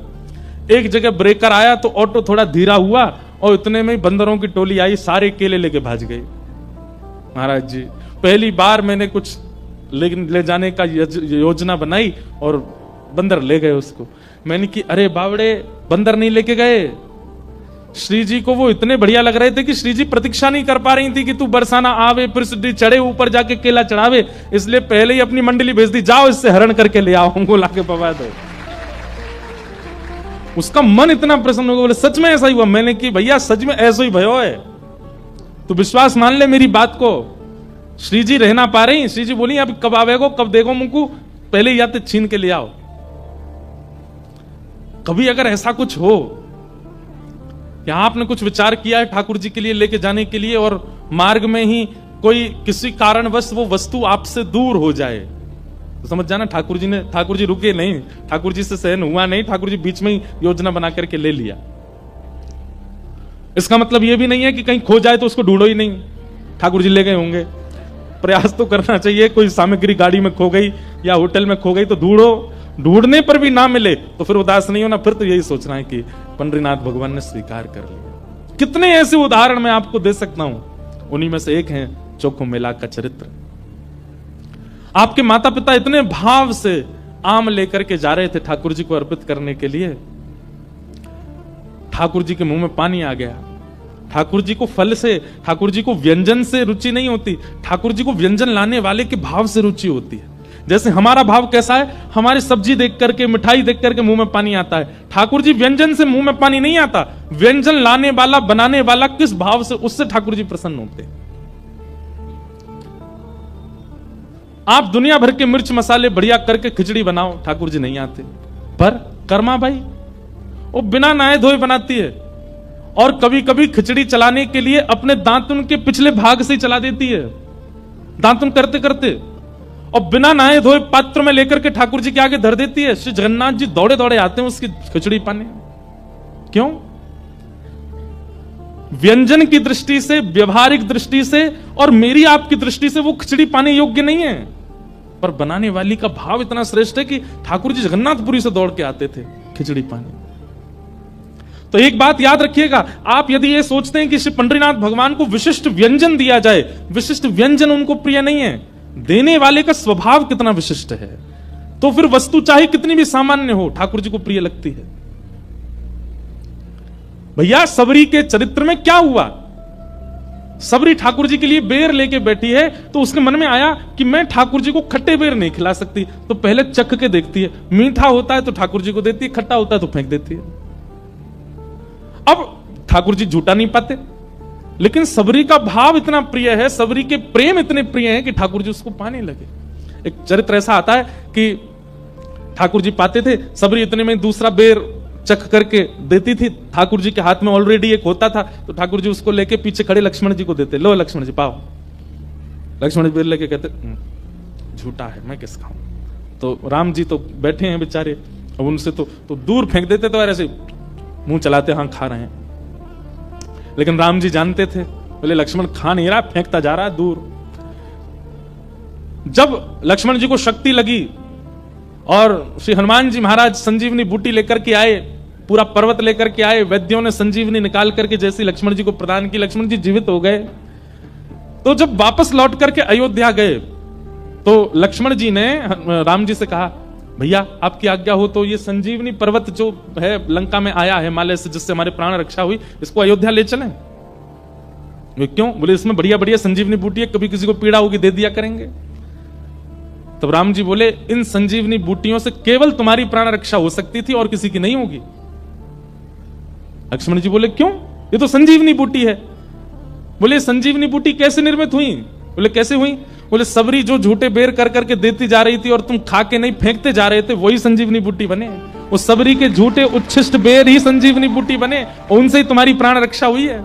एक जगह ब्रेकर आया तो ऑटो थोड़ा धीरा हुआ और इतने में बंदरों की टोली आई, सारे केले लेके भाग गए। महाराज जी पहली बार मैंने कुछ ले जाने का योजना बनाई और बंदर ले गए उसको। मैंने कि अरे बावड़े, बंदर नहीं लेके गए, श्री जी को वो इतने बढ़िया लग रहे थे कि श्री जी प्रतीक्षा नहीं कर पा रही थी कि तू बरसाना आवे फिर सिद्धि चढ़े ऊपर जाके केला चढ़ावे, इसलिए पहले ही अपनी मंडली भेज दी, जाओ इससे हरण करके ले आओ, हमको लाके पवा दो। उसका मन इतना प्रसन्न हो गया, बोले सच में ऐसा ही हुआ? मैंने कि भैया सच में ऐसा ही भयो है, तू विश्वास मान ले मेरी बात को। श्री जी रह ना पा रही, श्री जी बोली अब कब आवेगो, कब देखो मुझको, पहले ही आते छीन के ले आओ। कभी अगर ऐसा कुछ हो कि आपने कुछ विचार किया है ठाकुर जी के लिए लेके जाने के लिए और मार्ग में ही कोई किसी कारणवश वो वस्तु आपसे दूर हो जाए, तो समझ जाना ठाकुर जी रुके नहीं, ठाकुर जी से सहन हुआ नहीं, ठाकुर जी बीच में ही योजना बना करके ले लिया। इसका मतलब ये भी नहीं है कि कहीं खो जाए तो उसको ढूंढो ही नहीं, ठाकुर जी ले गए होंगे। प्रयास तो करना चाहिए, कोई सामग्री गाड़ी में खो गई या होटल में खो गई तो ढूंढो, ढूंढने पर भी ना मिले तो फिर उदास नहीं होना, फिर तो यही सोचना है कि पंडरीनाथ भगवान ने स्वीकार कर लिया। कितने ऐसे उदाहरण मैं आपको दे सकता हूं, उन्हीं में से एक है चोखो मेला का चरित्र। आपके माता पिता इतने भाव से आम लेकर के जा रहे थे ठाकुर जी को अर्पित करने के लिए, ठाकुर जी के मुंह में पानी आ गया। ठाकुर जी को फल से, ठाकुर जी को व्यंजन से रुचि नहीं होती, ठाकुर जी को व्यंजन लाने वाले के भाव से रुचि होती है। जैसे हमारा भाव कैसा है, हमारी सब्जी देख करके, मिठाई देख करके मुंह में पानी आता है, ठाकुर जी व्यंजन से मुंह में पानी नहीं आता, व्यंजन लाने वाला, बनाने वाला किस भाव से, उससे ठाकुर जी प्रसन्न होते हैं। आप दुनिया भर के मिर्च मसाले बढ़िया करके खिचड़ी बनाओ, ठाकुर जी नहीं आते। पर कर्मा भाई वो बिना नहाए धोए बनाती है, और कभी कभी खिचड़ी चलाने के लिए अपने दांतुन के पिछले भाग से चला देती है, दांतुन करते करते, और बिना नहाए धोए पात्र में लेकर के ठाकुर जी के आगे धर देती है। श्री जगन्नाथ जी दौड़े दौड़े आते हैं उसकी खिचड़ी पाने। क्यों? व्यंजन की दृष्टि से, व्यवहारिक दृष्टि से और मेरी आपकी दृष्टि से वो खिचड़ी पाने योग्य नहीं है, पर बनाने वाली का भाव इतना श्रेष्ठ है कि ठाकुर जी जगन्नाथपुरी से दौड़ के आते थे खिचड़ी पाने। तो एक बात याद रखिएगा, आप यदि ये सोचते हैं कि श्री पंडरीनाथ भगवान को विशिष्ट व्यंजन दिया जाए, विशिष्ट व्यंजन उनको प्रिय नहीं है, देने वाले का स्वभाव कितना विशिष्ट है, तो फिर वस्तु चाहे कितनी भी सामान्य हो ठाकुर जी को प्रिय लगती है। भैया सबरी के चरित्र में क्या हुआ? सबरी ठाकुर जी के लिए बेर लेके बैठी है, तो उसके मन में आया कि मैं ठाकुर जी को खट्टे बेर नहीं खिला सकती, तो पहले चख के देखती है, मीठा होता है तो ठाकुर जी को देती है, खट्टा होता है तो फेंक देती है। अब ठाकुर जी झूठा नहीं पाते, लेकिन सबरी का भाव इतना प्रिय है, सबरी के प्रेम इतने प्रिय हैं कि ठाकुर जी उसको पाने लगे। एक चरित्र ऐसा आता है कि ठाकुर जी पाते थे, सबरी इतने में दूसरा बेर चख करके देती थी, ठाकुर जी के हाथ में ऑलरेडी एक होता था, तो ठाकुर जी उसको लेके पीछे खड़े लक्ष्मण जी को देते, लो लक्ष्मण जी पाओ। लक्ष्मण जी बेर लेके कहते झूठा है, मैं किस खाऊं? तो राम जी तो बैठे हैं बेचारे, अब उनसे तो दूर फेंक देते, तो ऐसे मुंह चलाते, हाँ खा रहे हैं। लेकिन राम जी जानते थे, बोले लक्ष्मण खा नहीं रहा, फेंकता जा रहा है दूर। जब लक्ष्मण जी को शक्ति लगी और श्री हनुमान जी महाराज संजीवनी बूटी लेकर के आए, पूरा पर्वत लेकर के आए, वैद्यों ने संजीवनी निकाल करके जैसे लक्ष्मण जी को प्रदान की, लक्ष्मण जी जीवित हो गए। तो जब वापस लौट करके अयोध्या गए, तो लक्ष्मण जी ने राम जी से कहा, भैया आपकी आज्ञा हो तो ये संजीवनी पर्वत जो है लंका में आया है हिमालय से, जिससे हमारे प्राण रक्षा हुई, इसको अयोध्या ले चलें। क्यों? बोले इसमें बढ़िया बढ़िया संजीवनी बूटी है, कभी किसी को पीड़ा होगी दे दिया करेंगे। तब राम जी बोले, इन संजीवनी बूटियों से केवल तुम्हारी प्राण रक्षा हो सकती थी और किसी की नहीं होगी। लक्ष्मण जी बोले क्यों? ये तो संजीवनी बूटी है। बोले संजीवनी बूटी कैसे निर्मित हुई? बोले कैसे हुई? बोले सबरी जो झूठे बेर कर करके देती जा रही थी और तुम खा के नहीं फेंकते जा रहे थे, वही संजीवनी बूटी बने। उस सबरी के झूठे उच्छिष्ट बेर ही संजीवनी बूटी बने, और उनसे ही तुम्हारी प्राण रक्षा हुई है।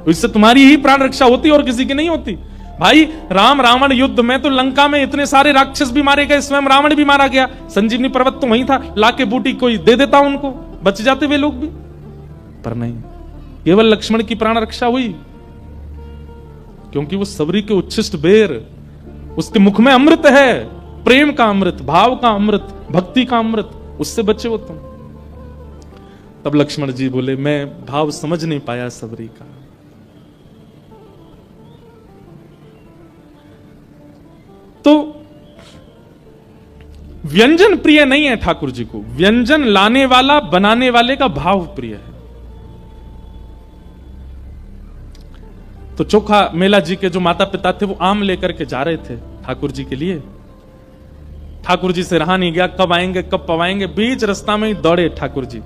इससे तुम्हारी ही प्राण रक्षा होती और किसी की नहीं होती। भाई राम रावण युद्ध में तो लंका में इतने सारे राक्षस भी मारे गए, स्वयं रावण भी मारा गया, संजीवनी पर्वत तो वहीं था, लाके बूटी कोई दे देता उनको, बच जाते वे लोग भी। पर नहीं, केवल लक्ष्मण की प्राण रक्षा हुई, क्योंकि वो सबरी के उच्छिष्ट बेर, उसके मुख में अमृत है, प्रेम का अमृत, भाव का अमृत, भक्ति का अमृत, उससे बचे हो तुम। तब लक्ष्मण जी बोले, मैं भाव समझ नहीं पाया सबरी का। तो व्यंजन प्रिय नहीं है ठाकुर जी को, व्यंजन लाने वाला बनाने वाले का भाव प्रिय है। तो चोखा मेला जी के जो माता पिता थे वो आम लेकर के जा रहे थे ठाकुर जी के लिए। ठाकुर जी से रहा नहीं गया, कब आएंगे कब पवाएंगे, बीच रास्ता में ही दौड़े ठाकुर जी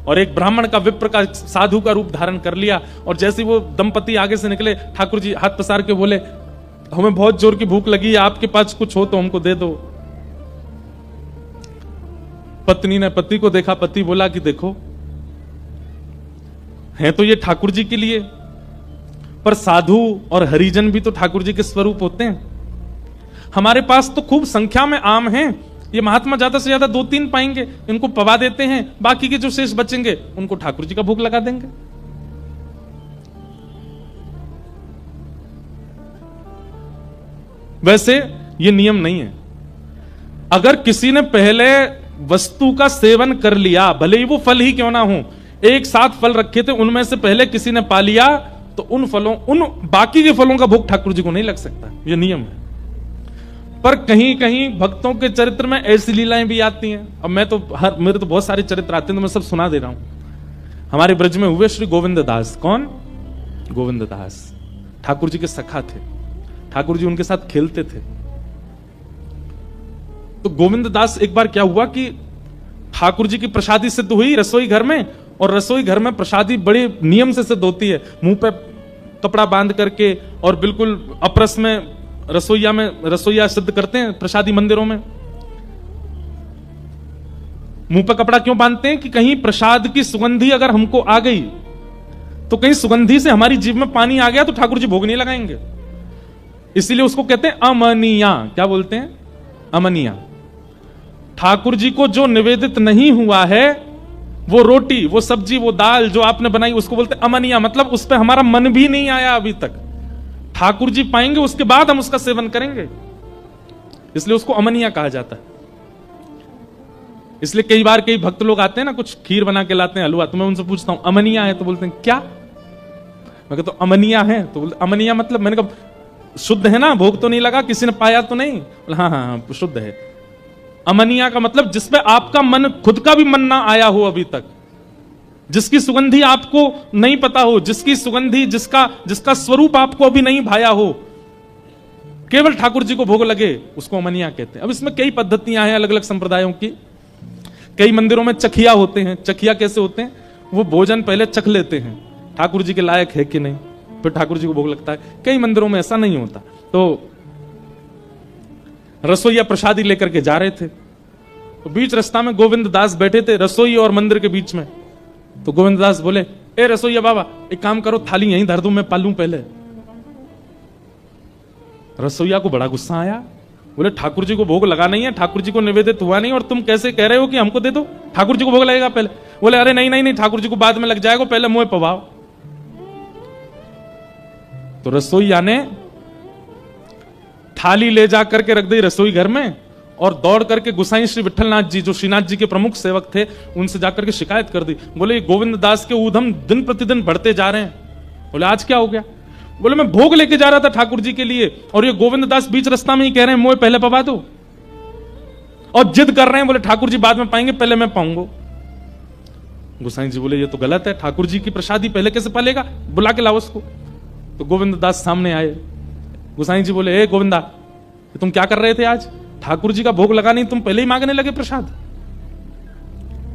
और एक ब्राह्मण का, विप्र का, साधु का रूप धारण कर लिया। और जैसे वो दंपति आगे से निकले, ठाकुर जी हाथ पसार के बोले, हमें बहुत जोर की भूख लगी है, आपके पास कुछ हो तो हमको दे दो। पत्नी ने पति को देखा, पति बोला कि देखो है तो ये ठाकुर जी के लिए, पर साधु और हरिजन भी तो ठाकुर जी के स्वरूप होते हैं। हमारे पास तो खूब संख्या में आम हैं, ये महात्मा ज्यादा से ज्यादा 2-3 पाएंगे, इनको पवा देते हैं, बाकी के जो शेष बचेंगे उनको ठाकुर जी का भोग लगा देंगे। वैसे ये नियम नहीं है। अगर किसी ने पहले वस्तु का सेवन कर लिया, भले ही वो फल ही क्यों ना हो, एक साथ फल रखे थे, उनमें से पहले किसी ने पा लिया, तो उन बाकी के फलों का भोग ठाकुर जी को नहीं लग सकता, ये नियम है। पर कहीं कहीं भक्तों के चरित्र में ऐसी लीलाएं भी आती हैं। अब मेरे तो बहुत सारे चरित्र आते हैं, तो मैं सब सुना दे रहा हूं। हमारे ब्रज में हुए श्री गोविंद दास। कौन? गोविंद दास ठाकुर जी के सखा थे, ठाकुर जी उनके साथ खेलते थे। तो गोविंद दास, एक बार क्या हुआ कि ठाकुर जी की प्रसादी सिद्ध हुई रसोई घर में, और रसोई घर में प्रसादी बड़े नियम से सिद्ध होती है, मुंह पे कपड़ा बांध करके, और बिल्कुल अपरस में रसोईया सिद्ध करते हैं प्रसादी मंदिरों में। मुंह पे कपड़ा क्यों बांधते हैं? कि कहीं प्रसाद की सुगंधी अगर हमको आ गई, तो कहीं सुगंधी से हमारी जीभ में पानी आ गया तो ठाकुर जी भोग नहीं लगाएंगे। इसीलिए उसको कहते हैं अमनिया। क्या बोलते हैं? अमनिया। ठाकुर जी को जो निवेदित नहीं हुआ है, वो रोटी, वो सब्जी, वो दाल जो आपने बनाई, उसको बोलते हैं अमनिया। मतलब उस पर हमारा मन भी नहीं आया अभी तक, ठाकुर जी पाएंगे उसके बाद हम उसका सेवन करेंगे, इसलिए उसको अमनिया कहा जाता है। इसलिए कई बार कई भक्त लोग आते हैं ना, कुछ खीर बना के लाते हैं, हलवा, तो मैं उनसे पूछता हूं अमनिया है? तो बोलते हैं क्या? मैं कहता हूं अमनिया है, तो बोलते अमनिया मतलब, मैंने कहा शुद्ध है ना, भोग तो नहीं लगा, किसी ने पाया तो नहीं? हाँ हाँ हाँ शुद्ध है। अमनिया का मतलब जिसपे आपका मन, खुद का भी मन ना आया हो अभी तक, जिसकी सुगंधी आपको नहीं पता हो, जिसकी सुगंधी, जिसका स्वरूप आपको अभी नहीं भाया हो, केवल ठाकुर जी को भोग लगे, उसको अमनिया कहते हैं। अब इसमें कई पद्धतियां हैं अलग अलग संप्रदायों की। कई मंदिरों में चखिया होते हैं। चखिया कैसे होते हैं? वो भोजन पहले चख लेते हैं, ठाकुर जी के लायक है कि नहीं, फिर ठाकुर जी को भोग लगता है। कई मंदिरों में ऐसा नहीं होता। तो रसोईया प्रसादी लेकर के जा रहे थे, तो बीच रास्ता में गोविंद दास बैठे थे, रसोई और मंदिर के बीच में। तो गोविंद दास बोले, ए रसोईया बाबा, एक काम करो, थाली यहीं धर दूं, मैं पालूं पहले। रसोईया को बड़ा गुस्सा आया, बोले ठाकुर जी को भोग लगा नहीं है, ठाकुर जी को निवेदित हुआ नहीं, और तुम कैसे कह रहे हो कि हमको दे दो, ठाकुर जी को भोग लगेगा पहले। बोले अरे नहीं नहीं नहीं, ठाकुर जी को बाद में लग जाएगा, पहले मुंह पवाओ। तो रसोईया ने थाली ले जा करके रख दी रसोई घर में, और दौड़ करके गोसाई श्री विठलनाथ जी, जो श्रीनाथ जी के प्रमुख सेवक थे, उनसे जाकर के शिकायत कर दी। बोले गोविंद दास के ऊधम दिन प्रतिदिन बढ़ते जा रहे हैं। बोले आज क्या हो गया? बोले मैं भोग लेके जा रहा था ठाकुर जी के लिए, और ये गोविंद दास बीच रास्ता में ही कह रहे हैं मुझे पहले पवा दो, और जिद कर रहे हैं, बोले ठाकुर जी बाद में पाएंगे, पहले मैं पाऊंगा। गोसाई जी बोले ये तो गलत है, ठाकुर जी की प्रसादी पहले कैसे पालेगा, बुला के लाओ उसको। तो गोविंद दास सामने आए। गोसाई जी बोले, ए गोविंदा, तुम क्या कर रहे थे आज? ठाकुर जी का भोग लगा नहीं, तुम पहले ही मांगने लगे प्रसाद।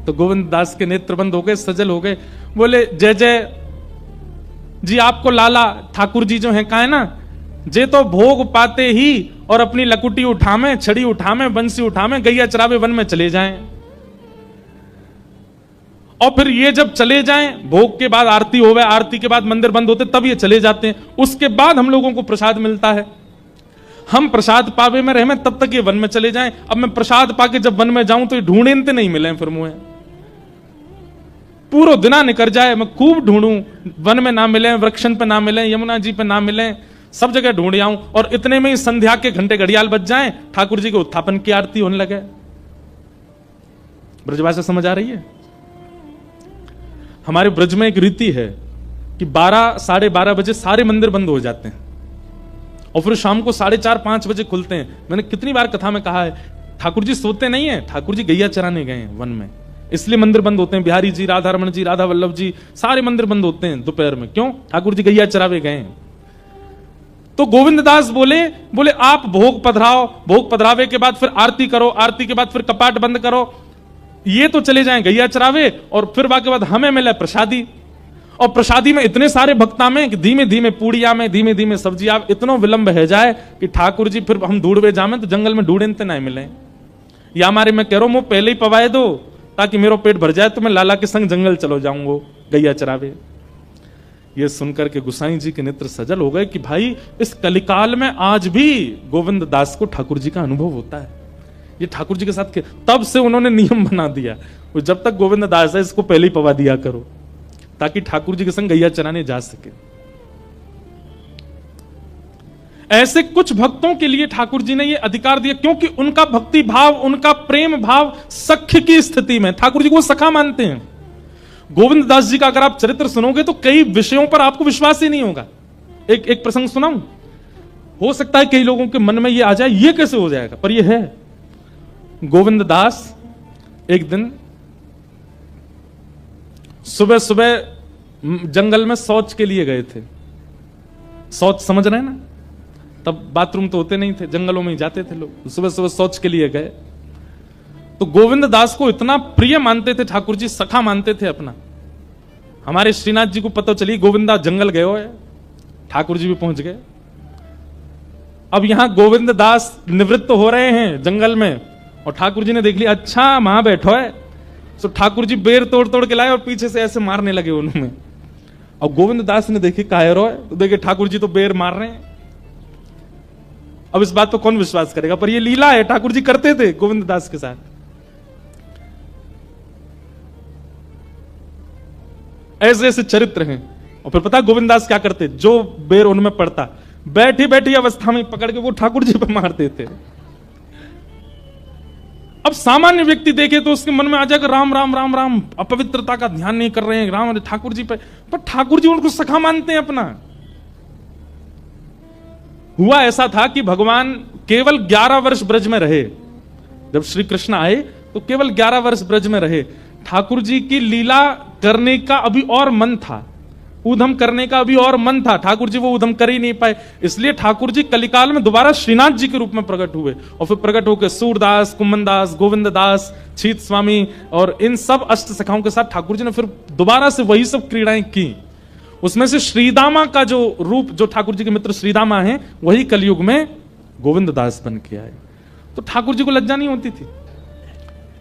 तो गोविंद दास के नेत्र बंद हो गए, सजल हो गए। बोले जय जय जी, आपको लाला ठाकुर जी जो है कहा ना, जे तो भोग पाते ही और अपनी लकुटी उठामे, छड़ी उठामे, बंसी उठामे, गैया चरावे वन में चले जाएं, और फिर ये जब चले जाएं, भोग के बाद आरती होवे, आरती के बाद मंदिर बंद होते, तब ये चले जाते हैं, उसके बाद हम लोगों को प्रसाद मिलता है। हम प्रसाद पावे में रहे, तब तक ये वन में चले जाएं। अब मैं प्रसाद पाके जब वन में जाऊं तो ये ढूंढते नहीं मिले, फिर मुझे पूरा दिना निकल जाए, मैं खूब ढूंढूं, वन में ना मिले, वृक्षण पे ना मिले, यमुना जी पे ना मिले, सब जगह ढूंढ आऊं, और इतने में ही संध्या के घंटे घड़ियाल बज जाएं, ठाकुर जी के उत्थापन की आरती होने लगे। ब्रजभाषा समझ आ रही है? हमारे ब्रज में एक रीति है कि 12, 12:30 बजे सारे मंदिर बंद हो जाते हैं, और फिर शाम को 4:30-5 बजे खुलते हैं। मैंने कितनी बार कथा में कहा है, ठाकुर जी सोते नहीं है, ठाकुर जी गैया चराने गए हैं वन में, इसलिए मंदिर बंद होते हैं। बिहारी जी, राधा रमन जी, राधा वल्लभ जी, सारे मंदिर बंद होते हैं दोपहर में। क्यों? ठाकुर जी गैया चरावे गए हैं। तो गोविंददास बोले बोले आप भोग पधराओ, भोग पधरावे के बाद फिर आरती करो, आरती के बाद फिर कपाट बंद करो, ये तो चले जाएं गैया चरावे, और फिर बाकी बाद हमें मिले प्रसादी। और प्रसादी में इतने सारे भक्ता में कि धीमे धीमे पूड़िया में, धीमे धीमे सब्जियां, इतना विलंब है जाए कि ठाकुर जी फिर हम ढूंढवे जामे तो जंगल में ढूंढे नहीं मिले। या हमारे मैं कह रहा हूं मुंह पहले ही पवाए दो ताकि मेरा पेट भर जाए तो मैं लाला के संग जंगल चलो जाऊंगा गैया चरावे। ये सुनकर के गुसाई जी के नेत्र सजल हो गए कि भाई इस कलिकाल में आज भी गोविंद दास को ठाकुर जी का अनुभव होता है। ये ठाकुर जी के साथ तब से उन्होंने नियम बना दिया, जब तक गोविंद दास है इसको पहले ही पवा दिया करो ताकि ठाकुर जी के संग गैया चराने जा सके। ऐसे कुछ भक्तों के लिए ठाकुर जी ने यह अधिकार दिया क्योंकि उनका भक्ति भाव, उनका प्रेम भाव सख्य की स्थिति में, ठाकुर जी को सखा मानते हैं। गोविंद दास जी का अगर आप चरित्र सुनोगे तो कई विषयों पर आपको विश्वास ही नहीं होगा। एक प्रसंग सुनाऊं, हो सकता है कई लोगों के मन में यह आ जाए ये कैसे हो जाएगा, पर यह है। गोविंद दास एक दिन सुबह सुबह जंगल में शौच के लिए गए थे। शौच समझ रहे हैं ना, तब बाथरूम तो होते नहीं थे, जंगलों में ही जाते थे लोग। सुबह सुबह शौच के लिए गए तो गोविंद दास को इतना प्रिय मानते थे ठाकुर जी, सखा मानते थे अपना। हमारे श्रीनाथ जी को पता चली गोविंद दास जंगल गए हो, ठाकुर जी भी पहुंच गए। अब यहां गोविंद दास निवृत्त हो रहे हैं जंगल में और ठाकुर जी ने देख लिया, अच्छा वहां बैठो है। तो ठाकुर जी बेर तोड़ तोड़ के लाए और पीछे से ऐसे मारने लगे उन्होंने। और गोविंद दास ने देखे कायरो है, तो देखे ठाकुर जी तो बेर मार रहे हैं। अब इस बात पर कौन विश्वास करेगा, पर ये लीला है, ठाकुर जी करते थे गोविंद दास के साथ। ऐसे ऐसे चरित्र हैं। और फिर पता गोविंद दास क्या करते, जो बेर उनमें पड़ता बैठी बैठी अवस्था में पकड़ के वो ठाकुर जी पे मारते थे। अब सामान्य व्यक्ति देखे तो उसके मन में आ जाएगा राम राम राम राम, अपवित्रता का ध्यान नहीं कर रहे हैं राम ठाकुर जी पे, पर ठाकुर जी उनको सखा मानते हैं अपना। हुआ ऐसा था कि भगवान केवल 11 वर्ष ब्रज में रहे। जब श्री कृष्ण आए तो केवल 11 वर्ष ब्रज में रहे। ठाकुर जी की लीला करने का अभी और मन था, ऊधम करने का अभी और मन था, ठाकुर जी वो ऊधम कर ही नहीं पाए। इसलिए ठाकुर जी कलिकाल में दोबारा श्रीनाथ जी के रूप में प्रकट हुए और फिर प्रकट होकर सूरदास, कुम्मनदास, गोविंद दास, छीत स्वामी और इन सब अष्ट सखाओं के साथ ठाकुर जी ने फिर दोबारा से वही सब क्रीड़ाएं की। उसमें से श्रीदामा का जो रूप, जो ठाकुर जी के मित्र श्रीदामा हैं, वही कलयुग में गोविंद दास बन के आए। तो ठाकुर जी को लज्जा नहीं होती थी।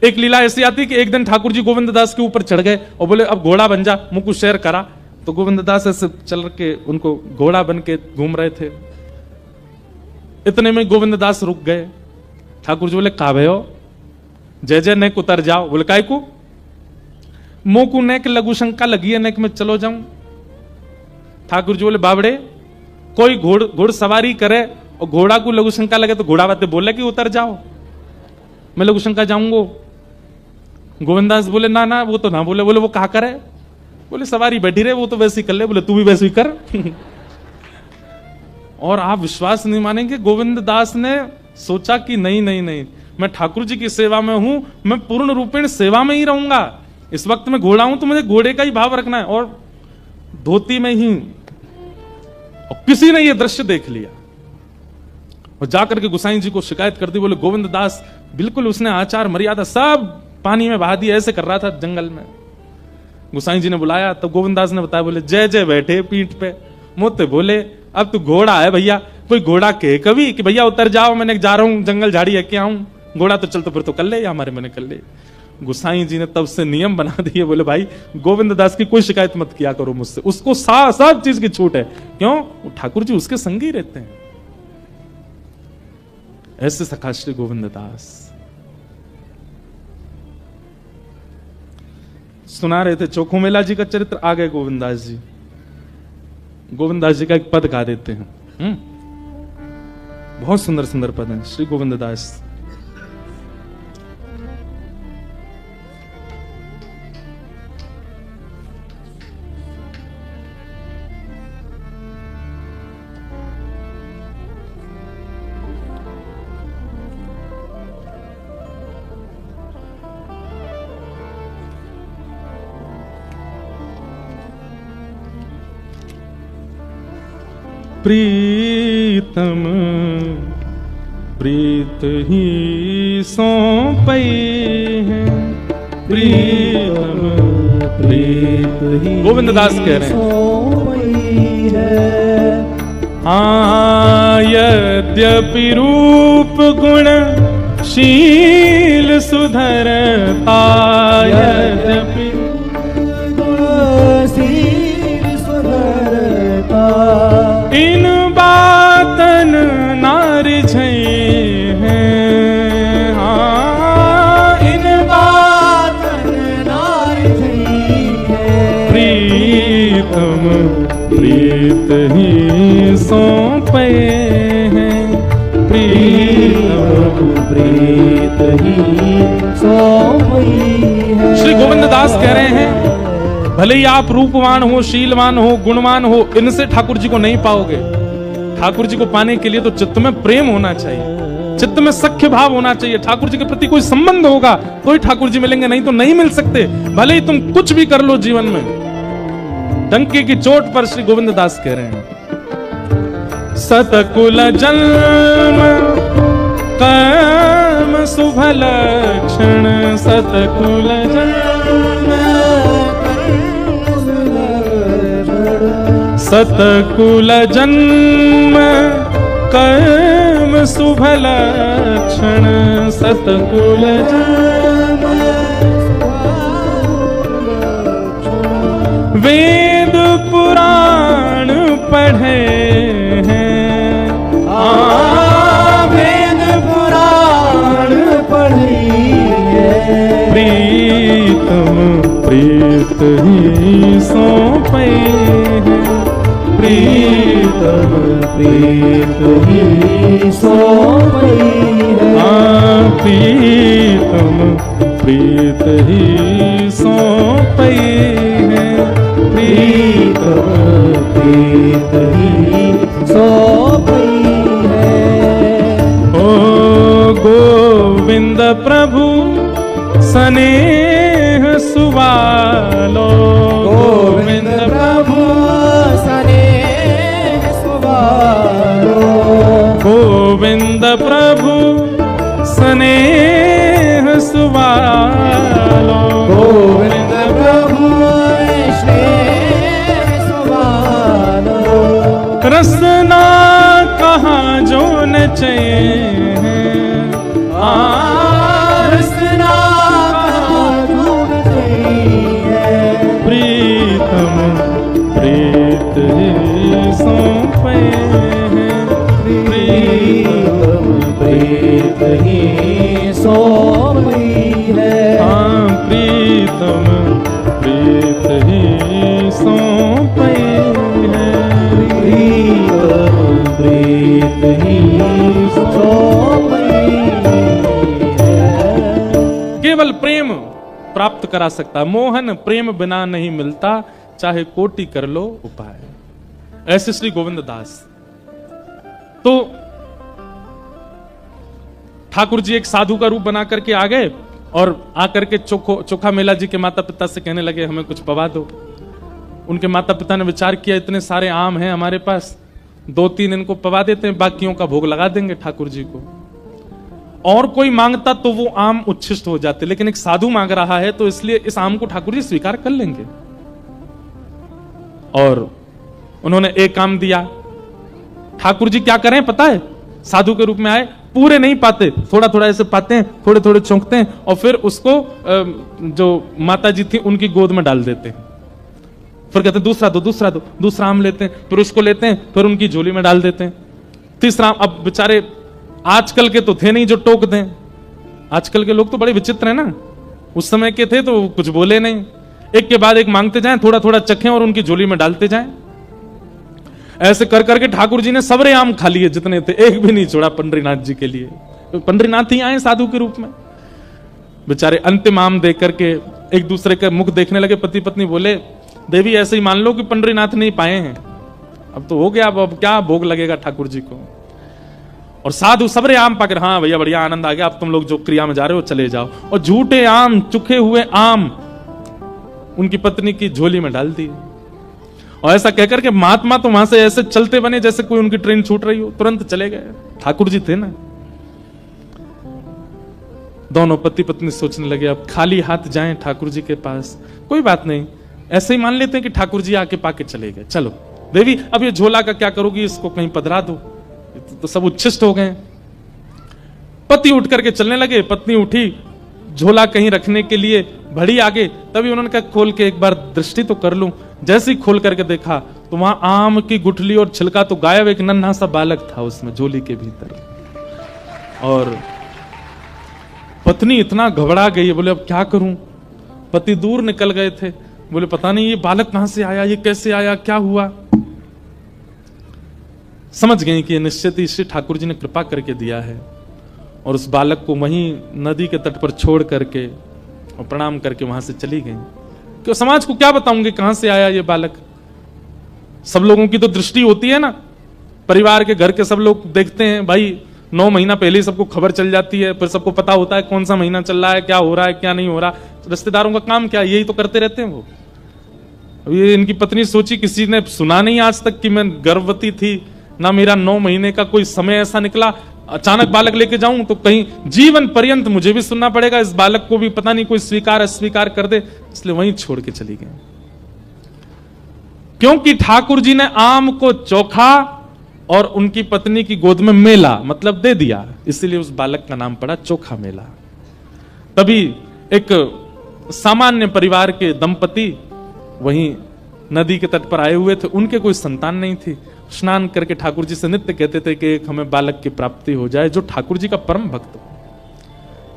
एक लीला ऐसी आती कि एक दिन ठाकुर जी गोविंद दास के ऊपर चढ़ गए और बोले अब घोड़ा बन जा, मुझको शेर करा। तो गोविंद दास ऐसे चल के उनको घोड़ा बन के घूम रहे थे। इतने में गोविंद दास रुक गए। ठाकुर जी बोले का भयो, जय जय नेक उतर जाओ। बोले काय को, मोकू नेक लघु शंका लगी है, नेक में चलो जाऊं। ठाकुर जी बोले बाबड़े, कोई घोड़ सवारी करे और घोड़ा को लघु शंका लगे तो घोड़ा बातें बोले कि उतर जाओ, मैं लघु शंका जाऊंगो। गोविंदास बोले ना ना वो तो ना बोले। बोले वो कहा करे, बोले सवारी बैठी रहे, वो तो वैसे ही कर ले। बोले तू भी वैसे ही कर। और आप विश्वास नहीं मानेंगे, गोविंद दास ने सोचा कि नहीं नहीं नहीं, मैं ठाकुर जी की सेवा में हूं, मैं पूर्ण रूपेण सेवा में ही रहूंगा। इस वक्त मैं घोड़ा हूं तो मुझे घोड़े का ही भाव रखना है और धोती में ही। और किसी ने यह दृश्य देख लिया और जाकर के गुसाई जी को शिकायत कर दी। बोले गोविंद दास बिल्कुल उसने आचार मर्यादा सब पानी में बहा दिया, ऐसे कर रहा था जंगल में। गुसाई जी ने बुलाया तब गोविंद दास ने बताया। बोले जय जय बैठे पीठ पे, मुझसे बोले अब तू घोड़ा है भैया, कोई घोड़ा कहे कभी कि भैया उतर जाओ, मैंने जा रहा हूं जंगल झाड़ी है क्या आऊं, घोड़ा तो चल तो फिर तो कर ले, या हमारे मैंने कर ले। गुसाई जी ने तब से नियम बना दिए। बोले भाई गोविंद दास की कोई शिकायत मत किया करो मुझसे, उसको सब चीज की छूट है। क्यों, ठाकुर जी उसके संग ही रहते हैं। ऐसे सखा श्री गोविंद दास सुना रहे थे। चोखो मेला जी का चरित्र आ गए गोविंदास जी। गोविंदास जी का एक पद गा देते हैं। बहुत सुंदर सुंदर पद हैं श्री गोविंद दास। प्रीतम प्रीतम प्रीत ही सौंपई है। प्रीतम प्रीत ही गोविंद दास कह रहे हैं। सोई है। हाँ यद्यपि रूप गुण शील सुधरता, यद्यपि गुणशील सुधरता, इन बातन नारि झई हैं। हाँ इन बातन नारि झई है। प्रीतम प्रीत ही सौंपे हैं। प्रीतम प्रीत ही सोई है। श्री गोविंद दास कह रहे हैं, भले ही आप रूपवान हो, शीलवान हो, गुणवान हो, इनसे ठाकुर जी को नहीं पाओगे। ठाकुर जी को पाने के लिए तो चित्त में प्रेम होना चाहिए, चित्त में सख्य भाव होना चाहिए, ठाकुर जी के प्रति कोई संबंध होगा तो ही ठाकुर जी मिलेंगे, नहीं तो नहीं मिल सकते। भले ही तुम कुछ भी कर लो जीवन में। डंके की चोट पर श्री गोविंद दास कह रहे हैं, सतकुल जन्म कर्म शुभ लक्षण, सतकुल जन्म सतकुल जन्म कर्म शुभ लक्षण, सतकुल जन्म वेद पुराण पढ़े हैं। वेद पुराण पढ़ी है। प्रीतम प्रीत ही सौंपे हैं। प्रीतम प्रीत ही सोई है। प्रीतम प्रीत ही सौंपे हैं। प्रीतम प्रीत ही सोई है। ओ गोविंद प्रभु स्नेह सुवालो, गोविंद प्रभु स्नेह सुवालो, गोविंद प्रभु स्नेह सुवालो, गोविंद प्रभु स्नेह सुवालो, रसना कहाँ जो नचे हैं। रसना ढूंढ गई है। प्रीतम प्रीत ही सौंपे हैं। प्रीतम प्रीत ही सोई है। प्रीतम प्रीत ही सौंपे हैं। प्रीतम प्रीत ही सोई है। केवल प्रेम प्राप्त करा सकता, मोहन प्रेम बिना नहीं मिलता, चाहे कोटि कर लो उपाय। ऐसे श्री गोविंद दास। तो ठाकुर जी एक साधु का रूप बना करके आ गए और आकर के चोखा मेला जी के माता पिता से कहने लगे, हमें कुछ पवा दो। उनके माता पिता ने विचार किया, इतने सारे आम हैं हमारे पास, 2-3 इनको पवा देते हैं, बाकियों का भोग लगा देंगे ठाकुर जी को। और कोई मांगता तो वो आम उच्छिष्ट हो जाते, लेकिन एक साधु मांग रहा है तो इसलिए इस आम को ठाकुर जी स्वीकार कर लेंगे। और उन्होंने एक आम दिया। ठाकुर जी क्या करें पता है, साधु के रूप में आए, पूरे नहीं पाते, थोड़ा थोड़ा ऐसे पाते हैं, थोड़े थोड़े चौंकते हैं और फिर उसको जो माता जी थी उनकी गोद में डाल देते हैं। फिर कहते हैं दूसरा दो, दूसरा दो, दूसरा आम लेते हैं, फिर उसको लेते हैं, फिर उनकी झोली में डाल देते हैं। तीसरा, अब बेचारे आजकल के तो थे नहीं जो टोक दें, आजकल के लोग तो बड़े विचित्र हैं ना, उस समय के थे तो कुछ बोले नहीं, एक के बाद एक मांगते जाएं, थोड़ा थोड़ा चखें और उनकी झोली में डालते जाएं। ऐसे कर करके ठाकुर जी ने सबरे आम खा लिए जितने थे, एक भी नहीं छोड़ा पंडरीनाथ जी के लिए। तो पंडरीनाथ ही आए साधु के रूप में, बेचारे अंतिम आम देख करके एक दूसरे का मुख देखने लगे। पति पत्नी बोले, देवी ऐसे ही मान लो कि पंडरीनाथ नहीं पाए हैं, अब तो हो गया, अब क्या भोग लगेगा ठाकुर जी को। और साधु सबरे आम पाकर, हाँ भैया बढ़िया आनंद आ गया, अब तुम लोग जो क्रिया में जा रहे हो चले जाओ। और झूठे आम, चुखे हुए आम उनकी पत्नी की झोली में डाल दिए। और ऐसा कहकर के महात्मा तो वहां से ऐसे चलते बने जैसे कोई उनकी ट्रेन छूट रही हो, तुरंत चले गए। ठाकुर जी थे ना। दोनों पति पत्नी सोचने लगे अब खाली हाथ जाएं ठाकुर जी के पास, कोई बात नहीं, ऐसे ही मान लेते हैं कि ठाकुर जी आके पाके चले गए। चलो देवी अब ये झोला का क्या करोगी, इसको कहीं पधरा दो, तो सब उच्छिष्ट हो गए। पति उठ करके चलने लगे, पत्नी उठी झोला कहीं रखने के लिए बढ़ी आगे, तभी उन्होंने कहा खोल के एक बार दृष्टि तो कर लूं। जैसे ही खोल करके देखा तो वहां आम की गुठली और छिलका तो गायब, एक नन्हा सा बालक था उसमें झोली के भीतर। और पत्नी इतना घबरा गई, बोले अब क्या करूं। पति दूर निकल गए थे, बोले पता नहीं ये बालक कहां से आया, ये कैसे आया, क्या हुआ। समझ गए कि निश्चित ही श्री ठाकुर जी ने कृपा करके दिया है, और उस बालक को वहीं नदी के तट पर छोड़ करके और प्रणाम करके वहां से चली गई। क्यों समाज को क्या बताऊंगे कहां से आया ये बालक। सब लोगों की तो दृष्टि होती है ना, परिवार के घर के सब लोग देखते हैं भाई, 9 महीना पहले ही सबको खबर चल जाती है, फिर सबको पता होता है कौन सा महीना चल रहा है, क्या हो रहा है क्या नहीं हो रहा। रिश्तेदारों का काम क्या, यही तो करते रहते हैं वो। अब ये इनकी पत्नी सोची किसी ने सुना नहीं आज तक कि मैं गर्भवती थी, ना मेरा 9 महीने का कोई समय ऐसा निकला, अचानक बालक लेके जाऊं तो कहीं जीवन पर्यंत मुझे भी सुनना पड़ेगा, इस बालक को भी पता नहीं कोई स्वीकार अस्वीकार कर दे, इसलिए वहीं छोड़ के चली गई। क्योंकि ठाकुर जी ने आम को चोखा और उनकी पत्नी की गोद में मेला मतलब दे दिया, इसलिए उस बालक का नाम पड़ा चोखा मेला। तभी एक सामान्य परिवार के दंपति वहीं नदी के तट पर आए हुए थे, उनके कोई संतान नहीं थी। स्नान करके ठाकुर जी से नित्य कहते थे कि एक हमें बालक की प्राप्ति हो जाए जो ठाकुर जी का परम भक्त हो।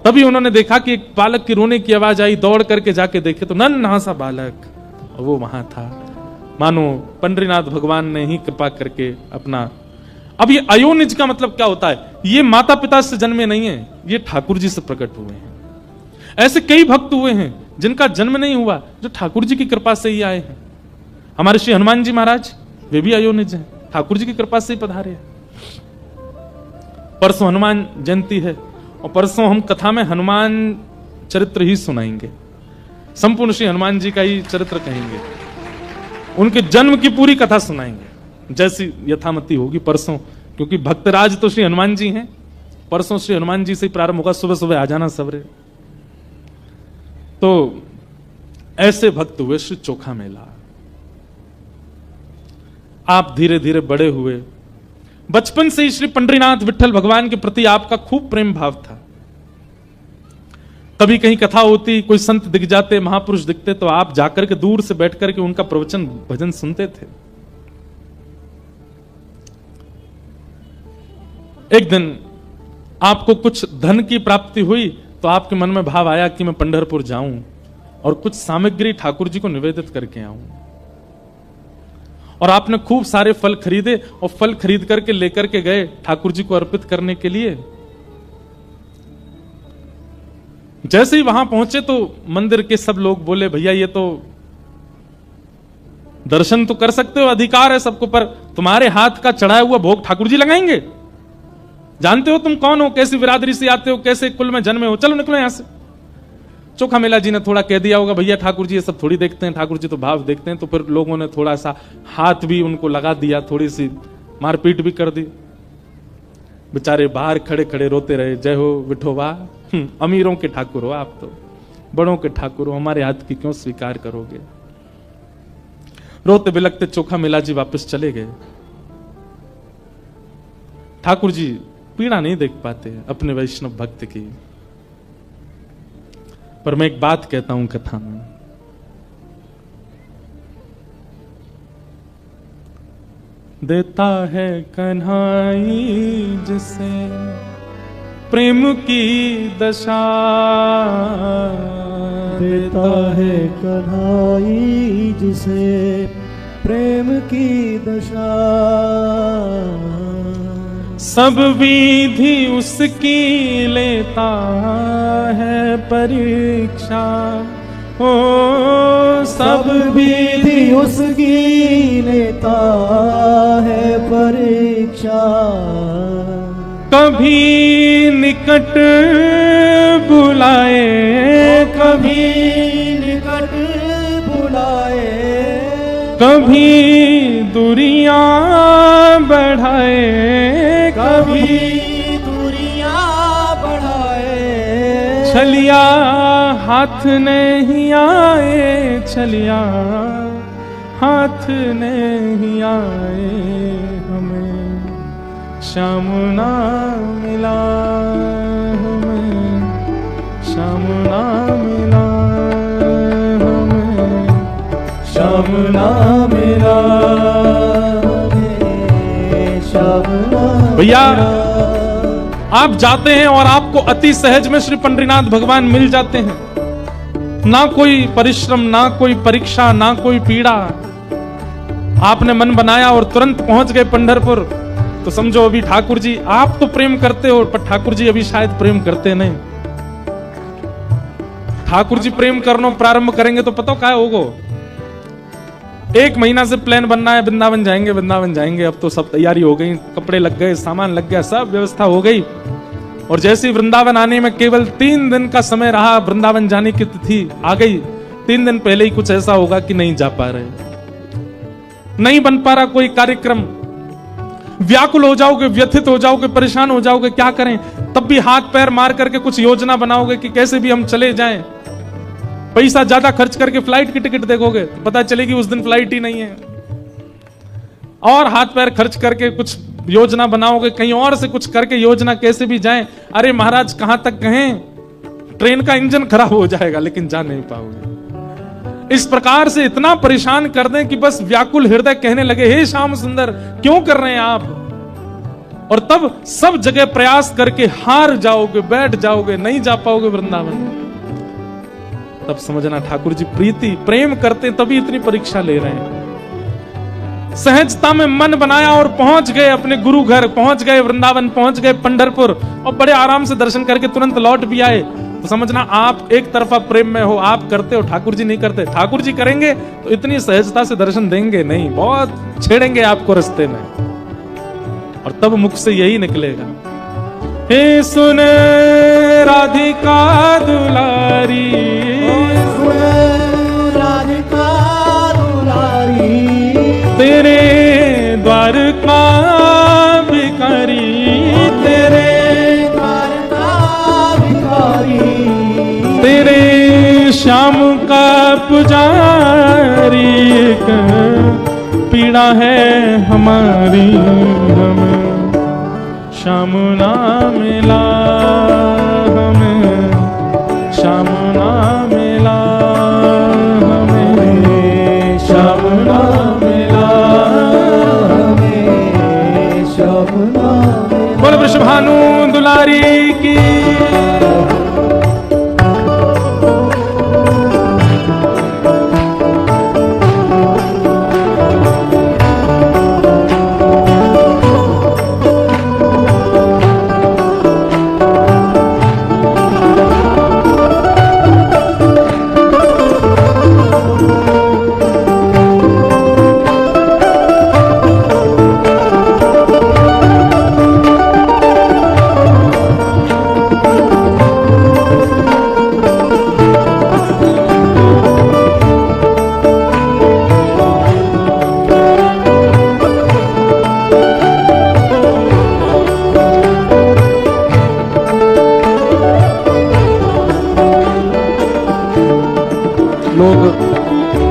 तभी उन्होंने देखा कि एक बालक की रोने की आवाज आई, दौड़ करके जाके देखे तो नन्हा सा बालक वो वहां था। मानो पंडरीनाथ भगवान ने ही कृपा करके अपना, अब ये अयोनिज का मतलब क्या होता है, ये माता पिता से जन्मे नहीं है, ये ठाकुर जी से प्रकट हुए हैं। ऐसे कई भक्त हुए हैं जिनका जन्म नहीं हुआ, जो ठाकुर जी की कृपा से ही आए हैं। हमारे श्री हनुमान जी महाराज वे भी अयोनिज हैं, ठाकुर जी की कृपा से ही पधारे हैं। परसों हनुमान जयंती है और परसों हम कथा में हनुमान चरित्र ही सुनाएंगे, संपूर्ण श्री हनुमान जी का ही चरित्र कहेंगे, उनके जन्म की पूरी कथा सुनाएंगे जैसी यथामति होगी परसों, क्योंकि भक्तराज तो श्री हनुमान जी हैं। परसों श्री हनुमान जी से ही प्रारंभ होगा, सुबह सुबह आ जाना सवेरे। तो ऐसे भक्त हुए श्री चोखा मेला। आप धीरे धीरे बड़े हुए, बचपन से ही श्री पंडरीनाथ विठल भगवान के प्रति आपका खूब प्रेम भाव था। कभी कहीं कथा होती, कोई संत दिख जाते, महापुरुष दिखते, तो आप जाकर के दूर से बैठ करके उनका प्रवचन भजन सुनते थे। एक दिन आपको कुछ धन की प्राप्ति हुई तो आपके मन में भाव आया कि मैं पंढरपुर जाऊं और कुछ सामग्री ठाकुर जी को निवेदित करके आऊं। और आपने खूब सारे फल खरीदे और फल खरीद करके लेकर के गए ठाकुर जी को अर्पित करने के लिए। जैसे ही वहां पहुंचे तो मंदिर के सब लोग बोले भैया ये तो दर्शन तो कर सकते हो, अधिकार है सबको, पर तुम्हारे हाथ का चढ़ाया हुआ भोग ठाकुर जी लगाएंगे। जानते हो तुम कौन हो, कैसी बिरादरी से आते हो, कैसे कुल में जन्मे हो, चलो निकलो यहां से। चोखा मेला जी ने थोड़ा कह दिया होगा भैया ठाकुर जी ये सब थोड़ी देखते हैं, ठाकुर जी तो भाव देखते हैं, तो फिर लोगों ने थोड़ा सा हाथ भी उनको लगा दिया, थोड़ी सी मारपीट भी कर दी। बेचारे बाहर खड़े खड़े रोते रहे, जय हो विठोबा, अमीरों के ठाकुर हो आप, तो बड़ों के ठाकुर हो, हमारे हाथ की क्यों स्वीकार करोगे। रोते बिलखते चोखा मेला जी वापस चले गए। ठाकुर जी पीड़ा नहीं देख पाते अपने वैष्णव भक्त की। पर मैं एक बात कहता हूं कथा में, देता है कन्हाई जिसे प्रेम की दशा, देता है कन्हाई जिसे प्रेम की दशा, सब विधि उसकी लेता है परीक्षा, ओ सब विधि उसकी लेता है परीक्षा, कभी निकट बुलाए, कभी निकट बुलाए, कभी दूरियां बढ़ाए, कभी दूरियां बढ़ाए, छलिया हाथ नहीं आए, छलिया हाथ नहीं आए, हमें श्याम ना मिला, हमें श्याम ना मिला, हमें श्याम ना मिला, हमें श्याम ना भैया, मिला। आप जाते हैं और आपको अति सहज में श्री पंडरीनाथ भगवान मिल जाते हैं। ना कोई परिश्रम, ना कोई परीक्षा, ना कोई पीड़ा। आपने मन बनाया और तुरंत पहुंच गए पंढरपुर। तो समझो अभी ठाकुर जी, आप तो प्रेम करते हो पर ठाकुर जी अभी शायद प्रेम करते नहीं। ठाकुर जी प्रेम करना प्रारंभ करेंगे तो पता क्या होगा। 1 महीना से प्लान बनना है, वृंदावन जाएंगे, वृंदावन जाएंगे। अब तो सब तैयारी हो गई, कपड़े लग गए, सामान लग गया, सब व्यवस्था हो गई। और जैसे ही वृंदावन आने में केवल 3 दिन का समय रहा, वृंदावन जाने की तिथि आ गई। 3 दिन पहले ही कुछ ऐसा होगा कि नहीं जा पा रहे, नहीं बन पा रहा कोई कार्यक्रम। व्याकुल हो जाओगे, व्यथित हो जाओगे, परेशान हो जाओगे, क्या करें। तब भी हाथ पैर मार करके कुछ योजना बनाओगे कि कैसे भी हम चले जाएं। पैसा ज्यादा खर्च करके फ्लाइट की टिकट देखोगे तो पता चलेगी उस दिन फ्लाइट ही नहीं है। और हाथ पैर खर्च करके कुछ योजना बनाओगे, कहीं और से कुछ करके योजना कैसे भी जाएं। अरे महाराज कहां तक कहें, ट्रेन का इंजन खराब हो जाएगा लेकिन जा नहीं पाओगे। इस प्रकार से इतना परेशान कर दें कि बस व्याकुल हृदय कहने लगे, हे श्याम सुंदर क्यों कर रहे हैं आप। और तब सब जगह प्रयास करके हार जाओगे, बैठ जाओगे, नहीं जा पाओगे वृंदावन। तब समझना ठाकुर जी प्रीति प्रेम करते तभी इतनी परीक्षा ले रहे हैं। सहजता में मन बनाया और पहुंच गए अपने गुरु घर, पहुंच गए वृंदावन, पहुंच गए पंढरपुर और बड़े आराम से दर्शन करके तुरंत लौट भी आए। तो समझना आप एक तरफा प्रेम में हो, आप करते हो, ठाकुर जी नहीं करते। ठाकुर जी करेंगे तो इतनी सहजता से दर्शन देंगे नहीं, बहुत छेड़ेंगे आपको रास्ते में। और तब मुख से यही निकलेगा, हे सुन राधिका दुलारी, राधिका दुलारी, तेरे द्वार का भिखारी, तेरे द्वार का भिखारी, तेरे श्याम का पुजारी। एक पीड़ा है हमारी, हमें श्याम ना मिला, हमें श्याम ना मिला, हमें श्याम ना मिला, हमें श्याम ना मिला। बोल वृषभानु दुलारी की।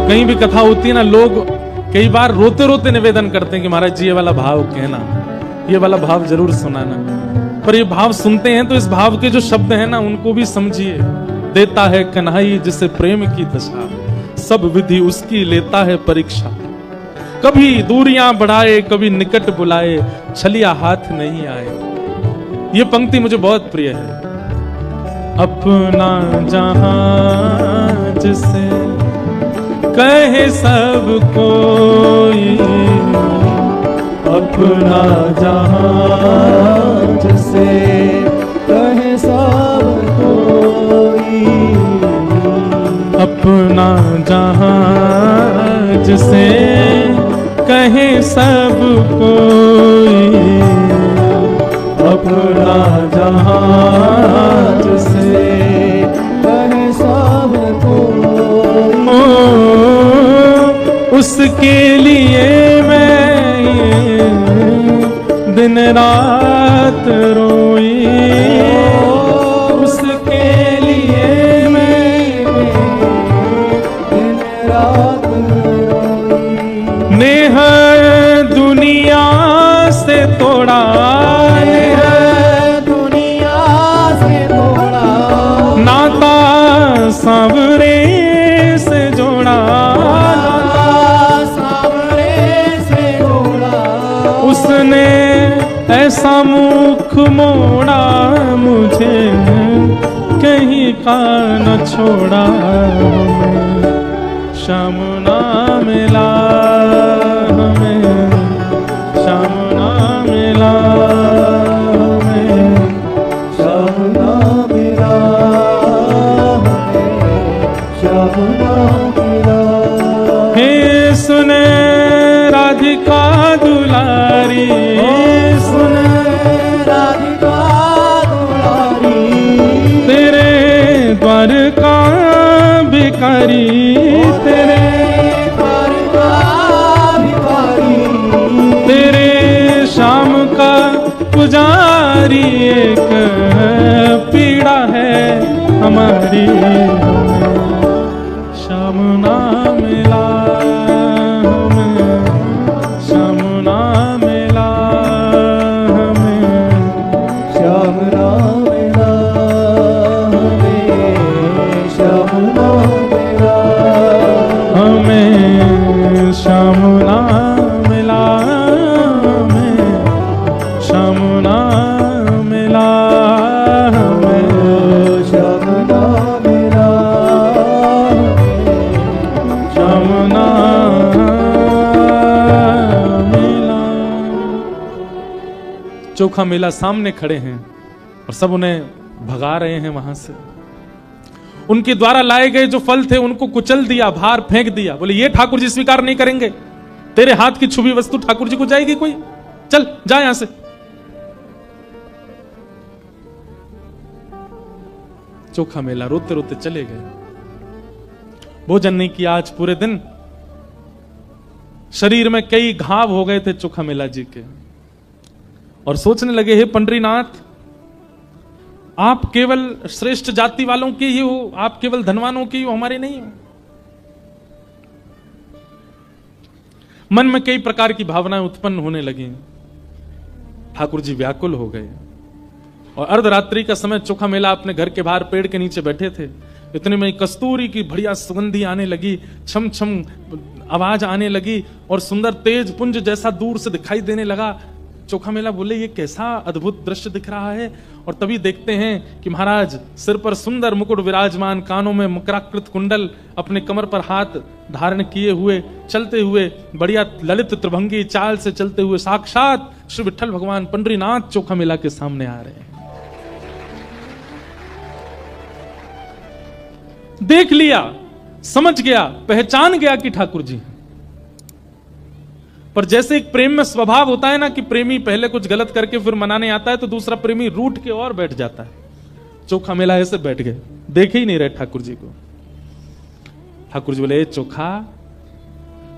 कहीं भी कथा होती है ना, लोग कई बार रोते रोते निवेदन करते हैं कि महाराज जी ये वाला भाव कहना, ये वाला भाव जरूर सुनाना। पर ये भाव सुनते हैं तो इस भाव के जो शब्द हैं ना उनको भी समझिए। देता है कन्हई जिसे प्रेम की दशा, सब विधि उसकी लेता है परीक्षा। कभी दूरियां बढ़ाए, कभी निकट बुलाए, छलिया हाथ नहीं आए। ये पंक्ति मुझे बहुत प्रिय है। अपना जहां जिसे कहे सब कोई, अपना जहां जिसे कहे सब कोई, अपना जहां जिसे कहे सब कोई, अपना जहां जिसे कहे सब कोई, उसके लिए मैं दिन रात रोई, उसके लिए मैं दिन रात रोई। नेह दुनिया से तोड़ा, नेह दुनिया से तोड़ा, नाता सांवरे से जोड़ा, सांवरे से जोड़ा। उसने ऐसा मुख मोड़ा, मुझे कहीं का न छोड़ा। श्याम ना मिला हमें, श्याम ना मिला हमें, श्याम ना मिला हमें, श्याम ना मिला। हे सुने राधिका दुलारी, सुन राधिका दुलारी, तेरे द्वार का भिखारी, तेरे द्वार का भिखारी, तेरे श्याम का पुजारी। एक पीड़ा है हमारी, श्याम ना मिला हमें, श्याम ना मिला हमें, श्याम ना मिला हमें, श्याम ना मिला हमें, श्याम ना मिला हमें, श्याम ना मिला हमें, श्याम ना मिला श्याम ना मिला। चोखा मेला सामने खड़े हैं और सब उन्हें भगा रहे हैं वहां से। उनके द्वारा लाए गए जो फल थे उनको कुचल दिया, बाहर फेंक दिया। बोले ये ठाकुर जी स्वीकार नहीं करेंगे, तेरे हाथ की छुपी वस्तु ठाकुर जी को जाएगी कोई, चल जा यहां से। चोखा मेला रोते रोते चले गए, भोजन नहीं किया आज पूरे दिन। शरीर में कई घाव हो गए थे चोखा मेला जी के, और सोचने लगे हे पंडरीनाथ, आप केवल श्रेष्ठ जाति वालों के ही हो, आप केवल धनवानों के ही हो, हमारे नहीं हो। मन में कई प्रकार की भावनाएं उत्पन्न होने लगी। ठाकुर जी व्याकुल हो गए और अर्धरात्रि का समय चोखा मेला अपने घर के बाहर पेड़ के नीचे बैठे थे। इतने में कस्तूरी की बढ़िया सुगंधी आने लगी, छम छम आवाज आने लगी और सुंदर तेज पुंज जैसा दूर से दिखाई देने लगा। चोखा मेला बोले ये कैसा अद्भुत दृश्य दिख रहा है। और तभी देखते हैं कि महाराज सिर पर सुंदर मुकुट विराजमान, कानों में मकराकृत कुंडल, अपने कमर पर हाथ धारण किए हुए चलते हुए बढ़िया ललित त्रिभंगी चाल से चलते हुए साक्षात श्री विठ्ठल भगवान पंडरीनाथ चोखा मेला के सामने आ रहे हैं। देख लिया, समझ गया, पहचान गया कि ठाकुर जी। पर जैसे एक प्रेम में स्वभाव होता है ना कि प्रेमी पहले कुछ गलत करके फिर मनाने आता है तो दूसरा प्रेमी रूठ के और बैठ जाता है। चोखा मेला ऐसे बैठ गए, देखे ही नहीं रहे ठाकुर जी को। ठाकुर जी बोले चोखा,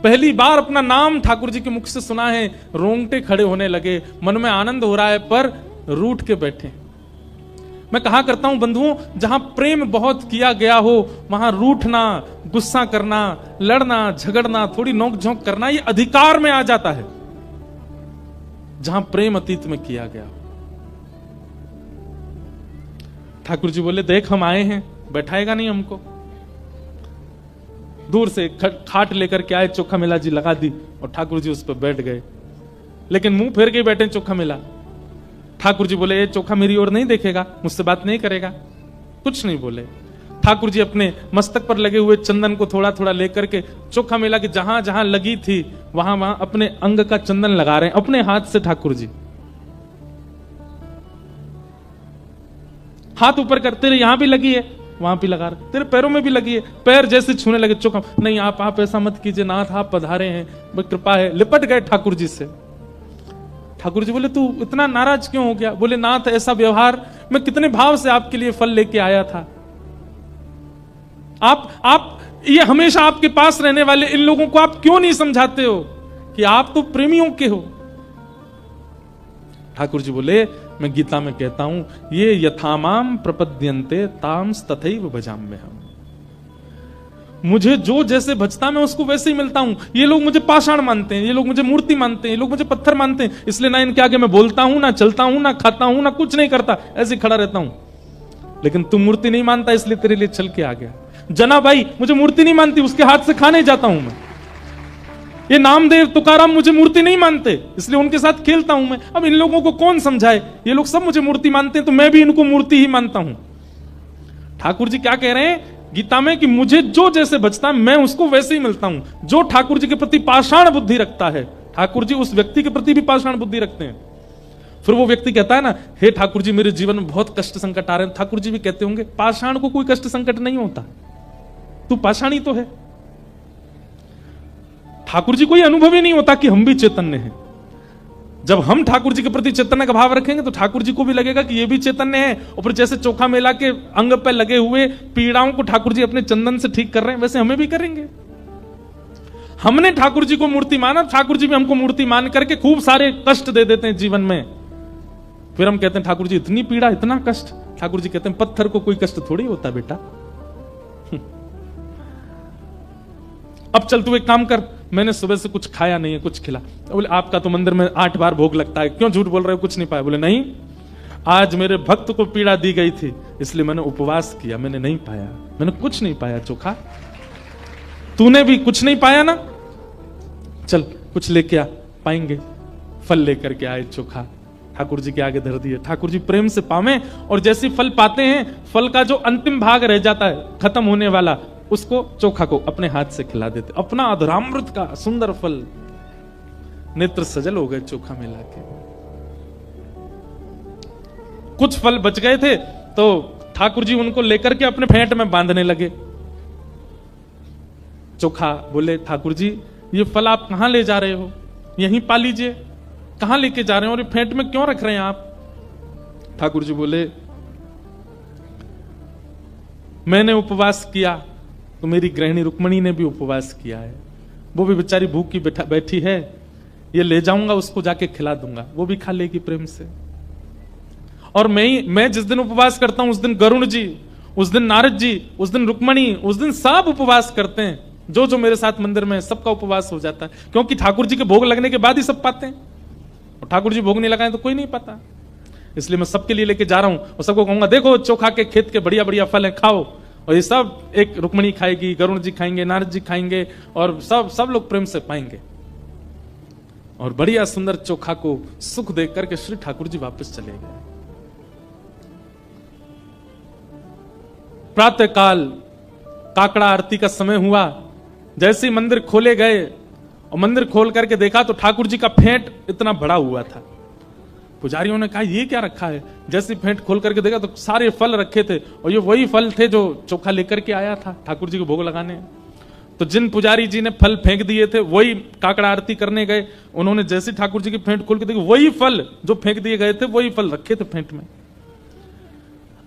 पहली बार अपना नाम ठाकुर जी के मुख से सुना है, रोंगटे खड़े होने लगे, मन में आनंद हो रहा है पर रूठ के बैठे। मैं कहा करता हूं बंधुओं, जहां प्रेम बहुत किया गया हो वहां रूठना, गुस्सा करना, लड़ना, झगड़ना, थोड़ी नोक झोंक करना ये अधिकार में आ जाता है। जहां प्रेम अतीत में किया गया हो। ठाकुर जी बोले देख हम आए हैं, बैठाएगा नहीं हमको। दूर से खाट लेकर के आए, चोखा मेला जी लगा दी और ठाकुर जी उस पर बैठ गए, लेकिन मुंह फेर के बैठे चोखा मेला। ठाकुर जी बोले ये चोखा मेरी ओर नहीं देखेगा, मुझसे बात नहीं करेगा, कुछ नहीं बोले। ठाकुर जी अपने मस्तक पर लगे हुए चंदन को थोड़ा थोड़ा लेकर के चोखा मेला के जहां जहां लगी थी वहां वहां अपने अंग का चंदन लगा रहे हैं अपने हाथ से। ठाकुर जी हाथ ऊपर करते रहे, यहां भी लगी है, वहां भी लगा रहे, तेरे पैरों में भी लगी है। पैर जैसे छूने लगे, चोखा नहीं आप ऐसा मत कीजिए नाथ, आप पधारे हैं, कृपा है। लिपट गए ठाकुर जी से। ठाकुर जी बोले तू इतना नाराज क्यों हो गया? बोले नाथ ऐसा व्यवहार, मैं कितने भाव से आपके लिए फल लेके आया था, आप ये हमेशा आपके पास रहने वाले इन लोगों को आप क्यों नहीं समझाते हो कि आप तो प्रेमियों के हो? ठाकुर जी बोले, मैं गीता में कहता हूं, ये यथामाम प्रपद्यन्ते ताम्स तथैव भजाम्यहम्। मुझे जो जैसे भजता मैं उसको वैसे ही मिलता हूं। ये लोग मुझे पाषाण मानते हैं, ये लोग मुझे मूर्ति मानते हैं, ये लोग मुझे पत्थर मानते हैं, इसलिए ना इनके आगे मैं बोलता हूं, ना चलता हूं, ना खाता हूं, ना कुछ नहीं करता, ऐसे खड़ा रहता हूं। लेकिन तू मूर्ति नहीं मानता इसलिए तेरे लिए चल के आ गया। जना भाई मुझे मूर्ति नहीं मानती, उसके हाथ से खाने जाता हूं मैं। ये नामदेव तुकाराम मुझे मूर्ति नहीं मानते, इसलिए उनके साथ खेलता हूं मैं। अब इन लोगों को कौन समझाए? ये लोग सब मुझे मूर्ति मानते हैं, तो मैं भी इनको मूर्ति ही मानता हूं। ठाकुर जी क्या कह रहे हैं गीता में कि मुझे जो जैसे बचता मैं उसको वैसे ही मिलता हूं। जो ठाकुर जी के प्रति पाषाण बुद्धि रखता है, ठाकुर जी उस व्यक्ति के प्रति भी पाषाण बुद्धि रखते हैं। फिर वो व्यक्ति कहता है ना, हे ठाकुर जी मेरे जीवन में बहुत कष्ट संकट आ रहे हैं, ठाकुर जी भी कहते होंगे पाषाण को कोई कष्ट संकट नहीं होता, तू पाषाण ही तो है। ठाकुर जी को ये अनुभव ही नहीं होता कि हम भी चैतन्य हैं। जब हम ठाकुर जी के प्रति चैतन्य का भाव रखेंगे तो ठाकुर जी को भी लगेगा कि ये भी चैतन्य है। और फिर जैसे चोखा मेला के अंग पे लगे हुए पीड़ाओं को ठाकुर जी अपने चंदन से ठीक कर रहे हैं, वैसे हमें भी करेंगे। हमने ठाकुर जी को मूर्ति माना, ठाकुर जी भी हमको मूर्ति मान करके खूब सारे कष्ट दे देते हैं जीवन में। फिर हम कहते हैं ठाकुर जी इतनी पीड़ा, इतना कष्ट। ठाकुर जी कहते हैं पत्थर को कोई कष्ट थोड़ी होता बेटा। अब चल तू एक काम कर, मैंने सुबह से कुछ खाया नहीं है, कुछ खिला। बोले आपका तो मंदिर में 8 बार भोग लगता है, क्यों झूठ बोल रहे हो, कुछ नहीं पाया? बोले नहीं, आज मेरे भक्त को पीड़ा दी गई थी इसलिए मैंने उपवास किया, मैंने नहीं पाया, मैंने कुछ नहीं पाया। चोखा तूने भी कुछ नहीं पाया ना, चल कुछ लेके आ, पाएंगे। फल लेकर के आए, चोखा ठाकुर जी के आगे धर दिए। ठाकुर जी प्रेम से पावे, और जैसे फल पाते हैं, फल का जो अंतिम भाग रह जाता है खत्म होने वाला, उसको चोखा को अपने हाथ से खिला देते। अपना अधरामृत का सुंदर फल, नेत्र सजल हो गए चोखा मिला के। कुछ फल बच गए थे तो ठाकुर जी उनको लेकर के अपने फेंट में बांधने लगे। चोखा बोले ठाकुर जी ये फल आप कहां ले जा रहे हो, यहीं पा लीजिए, कहां लेके जा रहे हो और ये फेंट में क्यों रख रहे हैं आप? ठाकुर जी बोले मैंने उपवास किया तो मेरी गृहिणी रुक्मणी ने भी उपवास किया है, वो भी बेचारी भूखी बैठी है, ये ले जाऊंगा उसको जाके खिला दूंगा, वो भी खा लेगी प्रेम से। और मैं जिस दिन उपवास करता हूं उस दिन गरुण जी, उस दिन नारद जी, उस दिन रुक्मणी, उस दिन सब उपवास करते हैं। जो जो मेरे साथ मंदिर में सबका उपवास हो जाता है, क्योंकि ठाकुर जी के भोग लगने के बाद ही सब पाते हैं, और ठाकुर जी भोग नहीं लगाए तो कोई नहीं पाता। इसलिए मैं सबके लिए लेके जा रहा हूं और सबको कहूंगा देखो चोखा के खेत के बढ़िया बढ़िया फल है, खाओ। और ये सब एक रुक्मणी खाएगी, गरुण जी खाएंगे, नारद जी खाएंगे, और सब लोग प्रेम से पाएंगे। और बढ़िया सुंदर चोखा को सुख देख करके श्री ठाकुर जी वापस चले गए। प्रातः काल काकड़ा आरती का समय हुआ, जैसे ही मंदिर खोले गए और मंदिर खोल करके देखा तो ठाकुर जी का फेंट इतना बड़ा हुआ था। पुजारियों ने कहा ये क्या रखा है? जैसे फेंट खोल करके देखा तो सारे फल रखे थे, और ये वही फल थे जो चोखा लेकर के आया था ठाकुर जी को भोग लगाने। तो जिन पुजारी जी ने फल फेंक दिए थे वही काकड़ा आरती करने गए, उन्होंने जैसे ठाकुर जी की फेंट खोल के देखी वही फल जो फेंक दिए गए थे वही फल रखे थे फेंट में।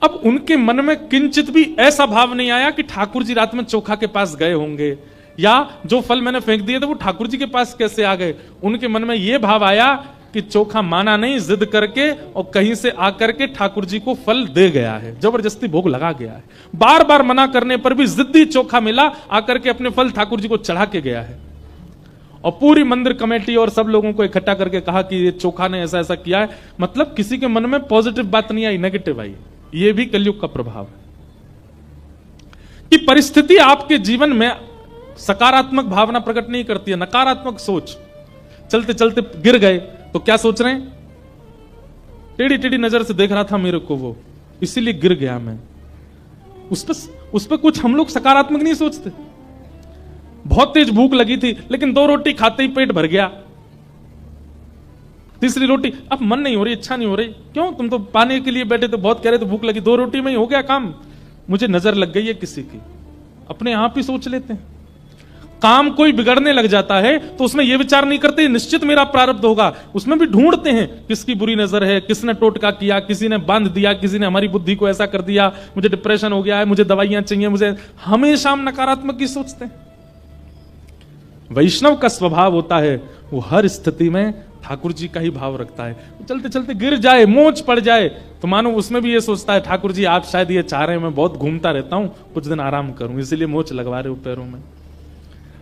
अब उनके मन में किंचित भी ऐसा भाव नहीं आया कि ठाकुर जी रात में चोखा के पास गए होंगे, या जो फल मैंने फेंक दिए थे वो ठाकुर जी के पास कैसे आ गए। उनके मन में यह भाव आया कि चोखा माना नहीं, जिद करके और कहीं से आकर के ठाकुर जी को फल दे गया है, जबरदस्ती भोग लगा गया है। बार बार मना करने पर भी जिद्दी चोखा मिला, आकर के अपने फल ठाकुर जी को चढ़ा के गया है। और पूरी मंदिर कमेटी और सब लोगों को इकट्ठा करके कहा कि ये चोखा ने ऐसा ऐसा किया है। मतलब किसी के मन में पॉजिटिव बात नहीं आई, नेगेटिव आई। ये भी कलयुग का प्रभाव है कि परिस्थिति आपके जीवन में सकारात्मक भावना प्रकट नहीं करती है, नकारात्मक सोच। चलते चलते गिर गए तो क्या सोच रहे हैं? टेढ़ी टेढ़ी नजर से देख रहा था मेरे को वो, इसीलिए गिर गया मैं। उस पर कुछ हम लोग सकारात्मक नहीं सोचते। बहुत तेज भूख लगी थी लेकिन 2 रोटी खाते ही पेट भर गया, तीसरी रोटी अब मन नहीं हो रही, इच्छा नहीं हो रही। क्यों? तुम तो पाने के लिए बैठे थे, बहुत कह रहे थे भूख लगी, 2 रोटी में ही हो गया काम। मुझे नजर लग गई है किसी की, अपने आप ही सोच लेते हैं। काम कोई बिगड़ने लग जाता है तो उसमें यह विचार नहीं करते निश्चित मेरा प्रारब्ध होगा, उसमें भी ढूंढते हैं किसकी बुरी नजर है, किसने टोटका किया, किसी ने बांध दिया, किसी ने हमारी बुद्धि को ऐसा कर दिया, मुझे डिप्रेशन हो गया है, मुझे दवाइयां चाहिए, मुझे, हमेशा हम नकारात्मक ही सोचते हैं। वैष्णव का स्वभाव होता है वो हर स्थिति में ठाकुर जी का ही भाव रखता है। चलते चलते गिर जाए, मोच पड़ जाए तो मानो उसमें भी ये सोचता है ठाकुर जी आप शायद ये चाह रहे हैं मैं बहुत घूमता रहता हूं, कुछ दिन आराम करूं, इसीलिए मोच लगवा रहे हो पैरों में।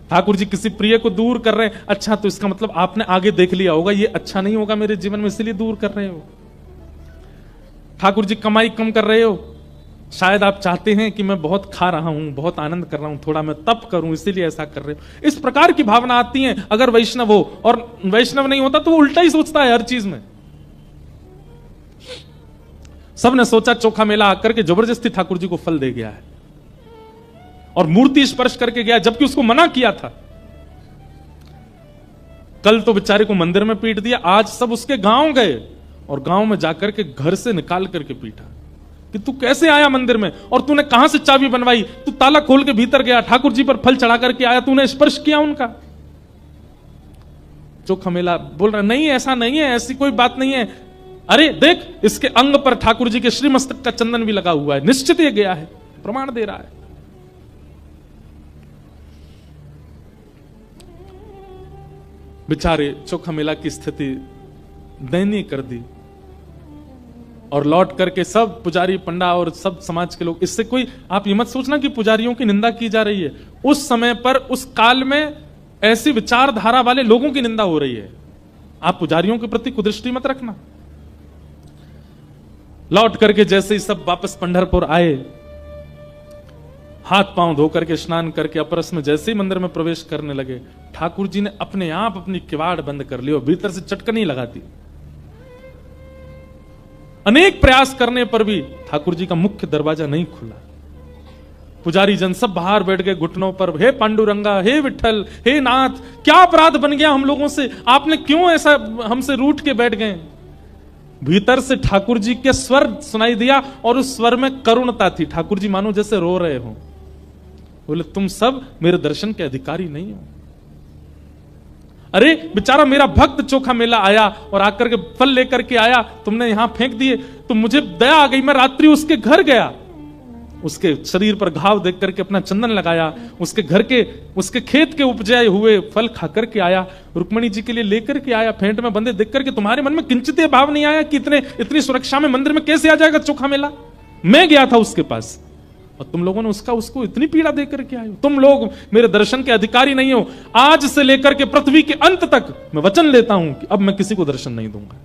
ठाकुर जी किसी प्रिय को दूर कर रहे हैं, अच्छा तो इसका मतलब आपने आगे देख लिया होगा ये अच्छा नहीं होगा मेरे जीवन में, इसलिए दूर कर रहे हो। ठाकुर जी कमाई कम कर रहे हो, शायद आप चाहते हैं कि मैं बहुत खा रहा हूं, बहुत आनंद कर रहा हूं, थोड़ा मैं तप करूं, इसीलिए ऐसा कर रहे हो। इस प्रकार की भावना आती है अगर वैष्णव हो, और वैष्णव नहीं होता तो वो उल्टा ही सोचता है हर चीज में। सबने सोचा चोखा मेला आकर के जबरदस्ती ठाकुर जी को फल दे गया है और मूर्ति स्पर्श करके गया, जबकि उसको मना किया था। कल तो बेचारे को मंदिर में पीट दिया, आज सब उसके गांव गए और गांव में जाकर के घर से निकाल करके पीटा कि तू कैसे आया मंदिर में और तूने कहां से चाबी बनवाई, तू ताला खोल के भीतर गया, ठाकुर जी पर फल चढ़ा करके आया, तूने स्पर्श किया उनका। चोखा मेला बोल रहा नहीं ऐसा नहीं है, ऐसी कोई बात नहीं है, अरे देख इसके अंग पर ठाकुर जी के श्रीमस्तक का चंदन भी लगा हुआ है, निश्चित ये गया है, प्रमाण दे रहा है। बेचारे चोखा मेला की स्थिति दयनीय कर दी और लौट करके सब पुजारी पंडा और सब समाज के लोग, इससे कोई आप ये मत सोचना कि पुजारियों की निंदा की जा रही है, उस समय पर उस काल में ऐसी विचारधारा वाले लोगों की निंदा हो रही है, आप पुजारियों के प्रति कुदृष्टि मत रखना। लौट करके जैसे ही सब वापस पंढरपुर आए, हाथ पांव धो करके स्नान करके अपरस में जैसे ही मंदिर में प्रवेश करने लगे, ठाकुर जी ने अपने आप अपनी किवाड़ बंद कर ली और भीतर से चटकनी लगा दी। अनेक प्रयास करने पर भी ठाकुर जी का मुख्य दरवाजा नहीं खुला। पुजारी जन सब बाहर बैठ गए घुटनों पर, हे पांडुरंगा, हे विठल, हे नाथ, क्या अपराध बन गया हम लोगों से, आपने क्यों ऐसा हमसे रूठ के बैठ गए। भीतर से ठाकुर जी के स्वर सुनाई दिया और उस स्वर में करुणता थी, ठाकुर जी मानो जैसे रो रहे हो। बोले तुम सब मेरे दर्शन के अधिकारी नहीं हो। अरे बेचारा मेरा भक्त चोखा मेला आया और आकर के फल लेकर के आया, तुमने यहां फेंक दिए, तो मुझे दया आ गई, मैं रात्रि उसके घर गया, उसके शरीर पर घाव देख करके अपना चंदन लगाया, उसके घर के उसके खेत के उपजाए हुए फल खा करके आया, रुक्मणी जी के लिए लेकर के आया, फेंट में बंदे देख करके तुम्हारे मन में किंचित भाव नहीं आया कि इतनी सुरक्षा में मंदिर में कैसे आ जाएगा चोखा मेला। मैं गया था उसके पास और तुम लोगों ने उसको इतनी पीड़ा देकर के आए हो। तुम लोग मेरे दर्शन के अधिकारी नहीं हो। आज से लेकर के पृथ्वी के अंत तक मैं वचन लेता हूं कि अब मैं किसी को दर्शन नहीं दूंगा।